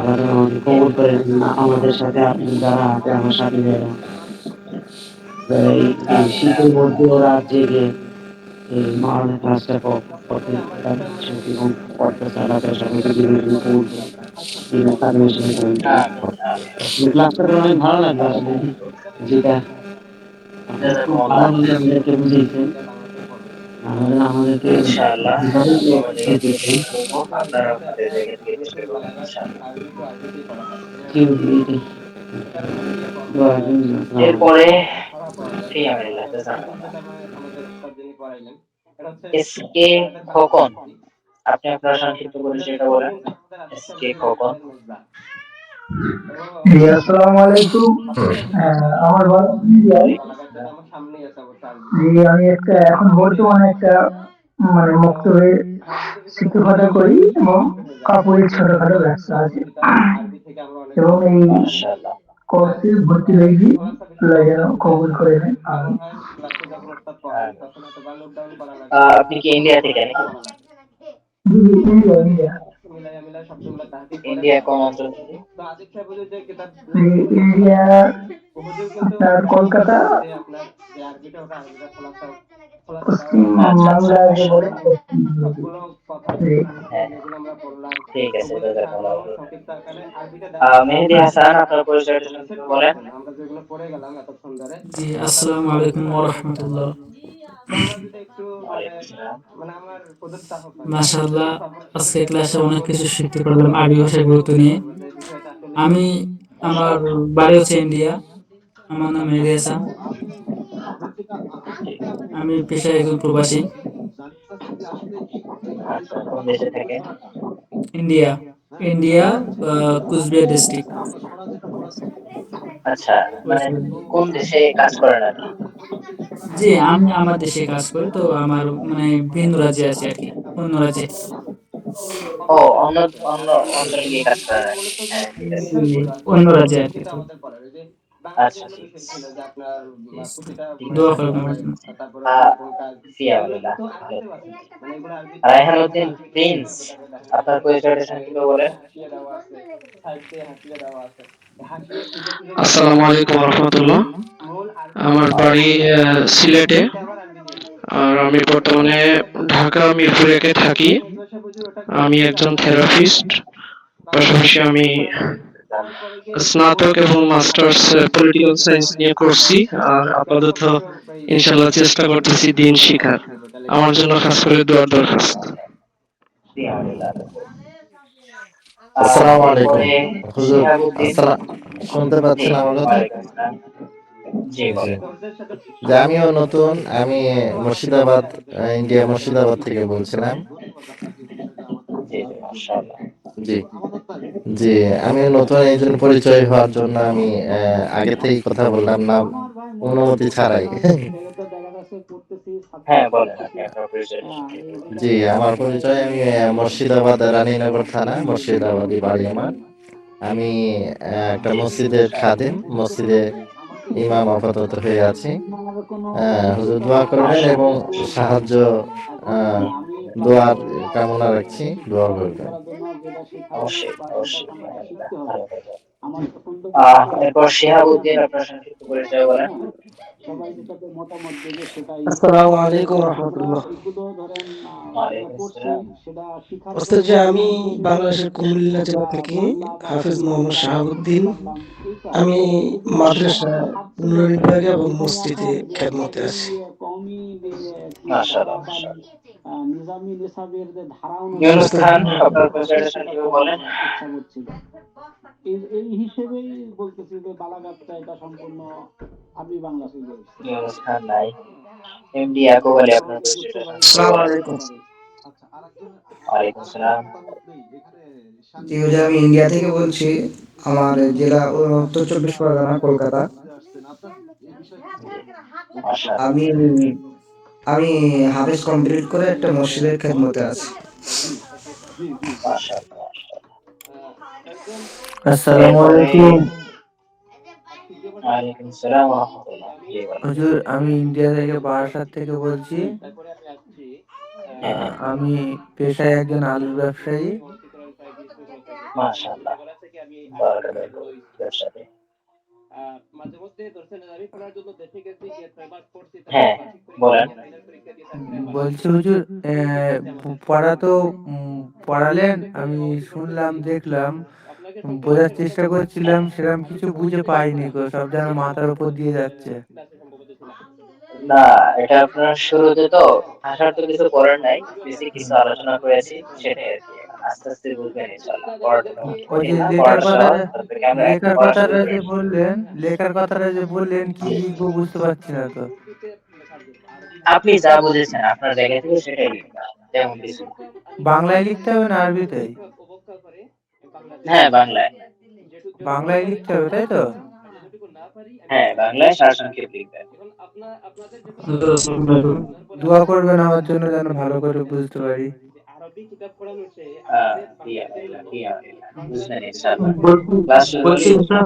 আর আল্লাহ আমাকে কবুল করেন। আমাদের সাথে আপনি যারা আছে আমার সাথে যারা এই শীতের মধ্যে রাত জেগে এই মাওলানা ক্লাসটা করতে এবং করতে চালাতে সবাইকে বিভিন্ন কবুল করেন। ক্লাসটা করে অনেক ভালো লাগলো আসলে, যেটা আপনি খুব ভালোভাবে আমাদেরকে বুঝিয়েছেন। আমাদেরকে ইনশাআল্লাহ আমরা জায়গা থেকে দিয়েছেন। চেষ্টা করবো, আপনারা আপনাদের জায়গা থেকে চেষ্টা করবেন ইনশাআল্লাহ। এরপরে ফি আমিনিল্লাহ, জাযাকাল্লাহ। এস কে খোকন, আপনি আপনার সংক্ষিপ্ত পরিচয়টা বলেন। S K Khokon. জি আসসালামু আলাইকুম। আমার বাড়ি ইন্ডিয়ায়। জি আমি এখন বর্তমানে একটা মানে মক্তবে শিক্ষকতা করি এবং কাপড়ের ছোটখাটো ব্যবসা আছে এবং এই মাশাআল্লাহ। কোর্সে ভর্তি হয়েছি, আল্লাহ যেন কবুল করে নেন। আমি আপনি কি ইন্ডিয়া থেকে নাকি? জি ইন্ডিয়া ইন্ডিয়া ইন্ডিয়া কোন অঞ্চল থেকে? জি ইন্ডিয়া আপনার কলকাতা পশ্চিম আচ্ছা আচ্ছা বাংলা যে বলে মাশাআল্লাহ। পশ্চিম দিকে। জি হ্যাঁ ঠিক আছে, জাযাকাল্লাহ। মেহেদী হাসান, আপনার পরিচয়টা সংক্ষেপে বলেন। জি আসসালামু আলাইকুম ওয়া রাহমাতুল্লাহ। ওয়ালাইকুম আসসালাম। মাশাআল্লাহ, আজকে ক্লাসে অনেক কিছু শিখতে পারলাম আরবি ভাষার গুরুত্ব নিয়ে। আমি আমার মাশাআল্লাহ। বাড়ি হচ্ছে ইন্ডিয়া। আমার নাম মেহেদী হাসান। জি। আমি পেশায় একজন প্রবাসী। আচ্ছা, কোন দেশে থাকেন? India, India Coochbehar district. আচ্ছা, মানে ওয়েস্ট বেঙ্গল। কোন দেশে কাজ করেন আর কি? জি, আমি আমার দেশে কাজ করি, তো আমার মানে ভিন্ন রাজ্যে আছি আর কি, অন্য রাজ্যে। ও, অন্য অন্য অঞ্চলে গিয়ে কাজ করেন আর কি। হ্যাঁ, ঠিক আছে। জি, অন্য রাজ্যে আর কি। তো আচ্ছা, ঠিক আছে। ঠিক দোয়া আছে। করবেন আমার জন্য। আহ ফি আমানিল্লাহ। ভালো থাকবেন। রায়হান উদ্দিন প্রিন্স, আপনার পরিচয়টা সংক্ষেপে বলেন। আসসালামু আলাইকুম রহমতুল্লাহ। আমার বাড়ি সিলেটে, আর আমি বর্তমানে ঢাকা মিরপুর একে থাকি। আমি একজন থেরাপিস্ট, পাশাপাশি আমি স্নাতক এবং মাস্টার্স পলিটিক্যাল সায়েন্স নিয়ে করছি। আর আপাতত ইনশাল্লাহ চেষ্টা করতেছি দিন শিখার। আমার জন্য খাস করে দোয়ার দরখাস্ত। ফি আমানিল্লাহ। আসসালামু আলাইকুম এরপরে হুজুর। শিহাবুদ্দিন। শুনতে জি, পাচ্ছেন আমার কথা? ওয়ালাইকুম আসসালাম। জি, জি, বলেন। যে আমিও নতুন, আমি মুর্শিদাবাদ, ইন্ডিয়া মুর্শিদাবাদ থেকে বলছিলাম। জি, জি, মাশাআল্লাহ। জি, জি, আমিও নতুন, এই জন্য পরিচয় হওয়ার জন্য আমি আগে থেকেই কথা বললাম না, অনুমতি ছাড়াই। হ্যাঁ, বলেন আপনি আপনার পরিচয়টা সংক্ষেপে বলেন। জি, আমার পরিচয়, আমি মুর্শিদাবাদ রানীনগর থানা, মুর্শিদাবাদী বাড়ি আমার। আমি একটা মসজিদের খাদেম, মসজিদে ইমাম আপাতত হয়ে আছি। হুজুর দোয়া করবেন এবং মাশাআল্লাহ। সাহায্য, আহ, দোয়ার কামনা রাখছি, দোয়া করবেন। অবশ্যই, অবশ্যই। ফি আমানিল্লাহ। ভালো থাকবেন। এরপর শিহাবুদ্দিন, আপনার সংক্ষিপ্ত পরিচয় বলেন। আসসালামু আলাইকুম রহমতুল্লাহ। ওয়ালাইকুম আসসালাম। ওস্তাদ জি, আমি বাংলাদেশের কুমিল্লা জেলা থেকে হাফেজ মোহাম্মদ শাহাবুদ্দিন। আমি মাদ্রাসায় নুরানি বিভাগে এবং মসজিদে খেদমতে আছি। মাশাআল্লাহ, মাশাআল্লাহ। ইউনুস ওস্তাদ খান, আপনার পরিচয়টা সংক্ষেপে বলেন। ইউনুস খান নাই। এমডি ইয়াকুব আলী, আপনার পরিচয়টা সংক্ষেপে আসসালামু বলেন। আলাইকুম। ওয়ালাইকুম আসসালাম। জি হুজুর, আমি ইন্ডিয়া থেকে বলছি। আমার জেলা উত্তর চব্বিশ পরগনা, কলকাতা। জি, মাশাআল্লাহ। আমি আমি হাফেজ কমপ্লিট করে একটা মসজিদের খেদমতে আছি। মাশাআল্লাহ, মাশাআল্লাহ। আসসালামু এরপরে আলাইকুম ওয়ালাইকুম আসসালাম ওয়া রাহমাতুল্লাহ। জি, বলেন। হুজুর, আমি ইন্ডিয়া থেকে বারাসাত থেকে বলছি। হ্যাঁ, হ্যাঁ। আমি পেশায় একজন আলুর ব্যবসায়ী। মাশাআল্লাহ। বারাকাতুহু ব্যবসাতে। হ্যাঁ, বলেন। বলছি হুজুর, পড়া তো পড়ালেন, আমি শুনলাম দেখলাম, বোঝার চেষ্টা করছিলাম, সেরকম কিছু বুঝে পাইনি গো, সব যেন মাথার উপর দিয়ে যাচ্ছে। না, এটা আপনার শুরুতে তো ভাষার তো কিছু করার নাই, বেসিক কিছু আলোচনা করেছি, সেটাই আর কি। এখন আস্তে আস্তে বুঝবেন ইনশাআল্লাহ। পড়াটা তেমন ওই কঠিন যে না, লেখার পড়াটা কথাটা সহজ। তারপরে আমরা এখন লেখার পড়া শুরু কথাটা যে করেছি। বললেন, লেখার কথাটা যে বললেন, কি লিখবো বুঝতে পারছি না তো। আপনি যা বুঝেছেন আপনার জায়গা থেকে সেটাই লিখবেন, তেমন কিছু না। বাংলায় লিখতে হবে না আরবিতেই? হ্যাঁ, বাংলায়। বাংলায় লিখতে হবে, তাই তো? হ্যাঁ, বাংলায় সারসংক্ষেপ লিখবেন। দোয়া করবেন আমার জন্য যেন ভালো করে বুঝতে পারি। বুঝবেন ইনশাআল্লাহ। বলছি ক্লাস শুরু বলছি করি। ওস্তাদ,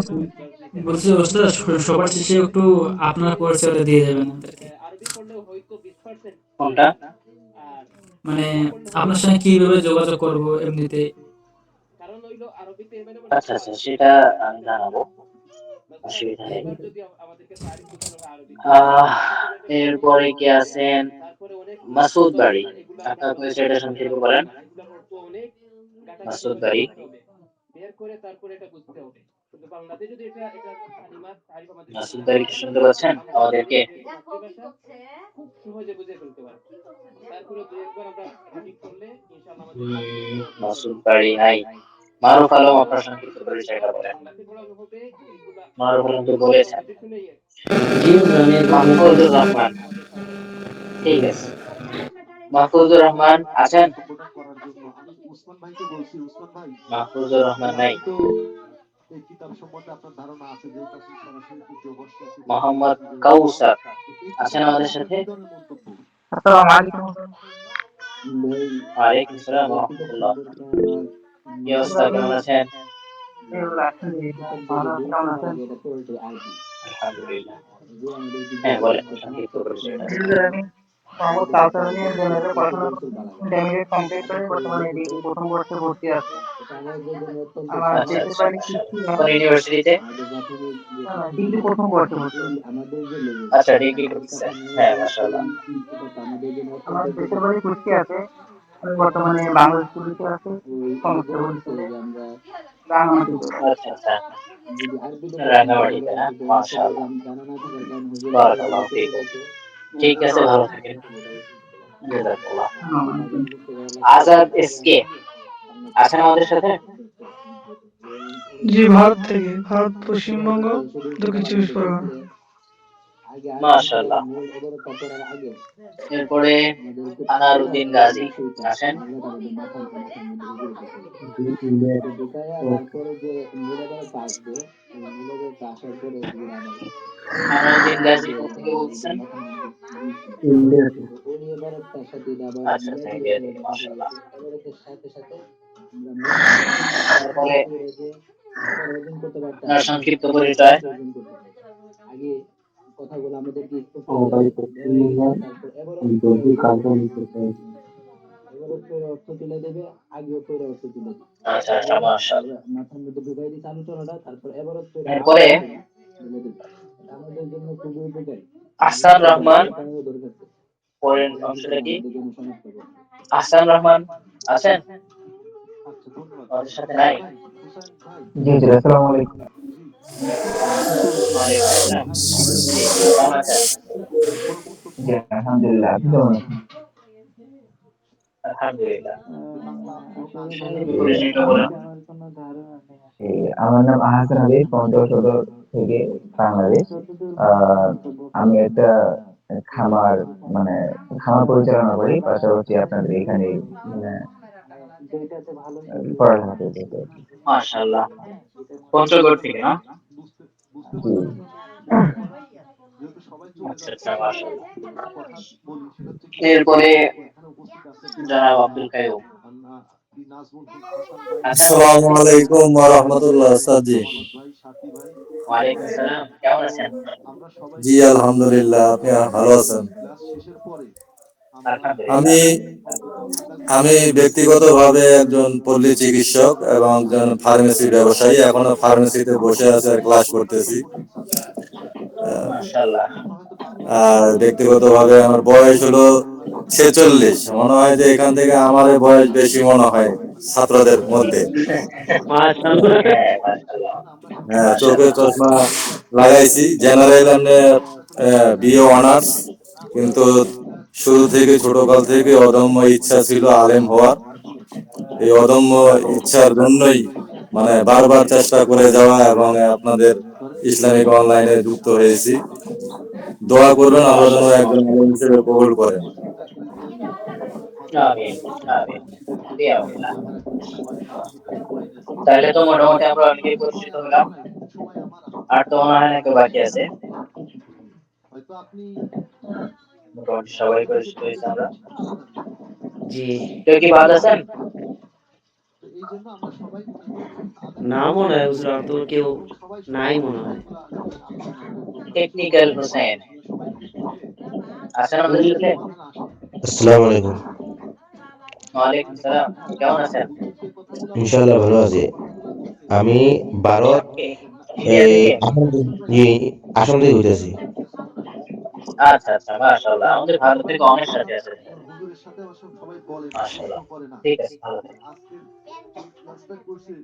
বলছি ওস্তাদ, সবার শেষে একটু আপনার পরিচয়টা দিয়ে যাবেন আমাদেরকে। কোনটা? মানে আপনার সঙ্গে কিভাবে যোগাযোগ করব এমনিতে। আচ্ছা, আচ্ছা, সেটা আমি জানাবো, অসুবিধা নেই। আহ এরপরে কে আছেন? মাসুদ বাড়ি, আপনার পরিচয়টা সংক্ষেপে বলেন। মাসুদ বাড়ি। মাসুদ বাড়ি কি শুনতে পাচ্ছেন আমাদেরকে? মাসুদ বাড়ি নাই। মারুফ আলম, আপনার সংক্ষিপ্ত পরিচয়টা বলেন। মারুফ আলম তো বলেছেন। জি হুজুর, আমি মাহফুজুর রহমান, ঠিক আছে। মাহফুজুর রহমান আছেন? মাহফুজুর রহমান নাই। মোহাম্মদ কাউসার আছেন আমাদের সাথে? আসসালামু আলাইকুম। ওয়ালাইকুম আসসালাম ওয়া রাহমাতুল্লাহ। কি অবস্থা, কেমন আছেন? আলহামদুলিল্লাহ। হ্যাঁ বলেন, সংক্ষিপ্ত পরিচয়টা। আমি মোহাম্মদ কাউসার আলী, আমি জেনারেল পড়াশোনা ইন্টারমিডিয়েট কমপ্লিট করে বর্তমানে ডিগ্রি প্রথম বর্ষে ভর্তি আছি। আমার আচ্ছা দেশের আচ্ছা, বাড়ি মাশাআল্লাহ। কোন ইউনিভার্সিটিতে? ডিগ্রি প্রথম বর্ষে ভর্তি। আচ্ছা, ডিগ্রি করতেছেন। হ্যাঁ, মাশাআল্লাহ। আমার দেশের বাড়ি কুষ্টিয়াতে। আমি বর্তমানে বাংলাদেশ পুলিশে আছি, কনস্টেবল হিসেবে রাঙামাটিতে। আচ্ছা আচ্ছা, রাঙামাটিতে না? মাশাআল্লাহ, বারাকাল্লাহু ফীকুম। ঠিক আছে, ভালো থাকেন। জাযাকাল্লাহ। আজাদ এসকে আছেন আমাদের সাথে? জি, ভারত থেকে, ভারত পশ্চিমবঙ্গ, দক্ষিণ চব্বিশ পরগনা। মাশাআল্লাহ। এরপরে আনারউদ্দিন গাজী আছেন? আনারউদ্দিন গাজী কোথা থেকে বলছেন? আচ্ছা আচ্ছা, ইন্ডিয়া থেকে, মাশাআল্লাহ। তারপরে আপনার সংক্ষিপ্ত পরিচয়। আচ্ছা আচ্ছা, মাশাআল্লাহ। এরপরে আহসান রহমান, পরের অংশটা কি? আহসান রহমান আছেন আমাদের সাথে? নাই? জি জি, আসসালামু আলাইকুম। ওয়ালাইকুম আসসালাম। জি, কেমন আছেন? জি আলহামদুলিল্লাহ, আপনি কেমন আছেন? আলহামদুলিল্লাহ। আসলে সংক্ষেপে পরিচয়টা বলেন। আমার কোনো ধারণা নেই। আমার নাম আহসান আলী, পঞ্চগড় সদর থেকে, বাংলাদেশ। আমি একটা খামার মানে খামার পরিচালনা করি, পাশাপাশি আপনাদের এখানে মানে পড়াশোনা করতেছি। মাশাআল্লাহ। পঞ্চগড় থেকে না? জি। আচ্ছা আচ্ছা, মাশাআল্লাহ। এরপরে জনাব আব্দুল কাইয়ুম আছেন? আসসালামু আলাইকুম ওয়া রাহমাতুল্লাহ ওস্তাদ জি। ওয়ালাইকুম আসসালাম, কেমন আছেন? জি আলহামদুলিল্লাহ, আপনি ভালো আছেন? আমি আমি ব্যক্তিগতভাবে একজন পল্লী চিকিৎসক এবং একজন ফার্মেসি ব্যবসায়ী। এখনো ফার্মেসিতে বসে আছে আর ক্লাস করতেছি। মাশাআল্লাহ। আর ব্যক্তিগতভাবে আমার বয়স হলো 46। মনে হয় যে এখান থেকে আমার বয়স বেশি মনে হয় ছাত্রদের মধ্যে। মাশাআল্লাহ। হ্যাঁ, মাশাআল্লাহ। হ্যাঁ, চোখে চশমা লাগাইছি, জেনারেল বিএ অনার্স। কিন্তু শুরু থেকে ছোটকাল থেকে অদম্য ইচ্ছা ছিল আলেম হওয়ার। এই অদম্য ইচ্ছার জন্যই মানে বারবার চেষ্টা করে যাওয়া এবং আপনাদের ইসলামিক অনলাইনে যুক্ত হয়েছি। দোয়া করবেন আল্লাহ যেন একজন আলেম হিসেবে কবুল করেন। আমিন আমিন, বিআউনিল্লাহ। তাহলে তো মোটামুটি আমরা অনেকেই পরিচিত হলাম, আর তো মনে হয় না কেউ বাকি আছে। মোটামুটি সবাই পরিচিত হয়েছে আমরা। জি, কেউ কি বাদ আছেন? না মনে হয় হুজুর, আর তো কেউ নাই মনে হয়। টেকনিক্যাল হোসেন আছেন আমাদের উনি কি? সাথে? আসসালামু আলাইকুম। ওয়ালাইকুম সালাম, কেমন আছেন? ইনশাআল্লাহ ভালো আছি। আমি ভারত ইন্ডিয়া থেকে? আসাম থেকে হইতেছি। আচ্ছা আচ্ছা, মাশাআল্লাহ। আমাদের ভারত থেকে অনেক সাথে আছে। মাশাআল্লাহ। ঠিক আছে, ভালো থাকেন।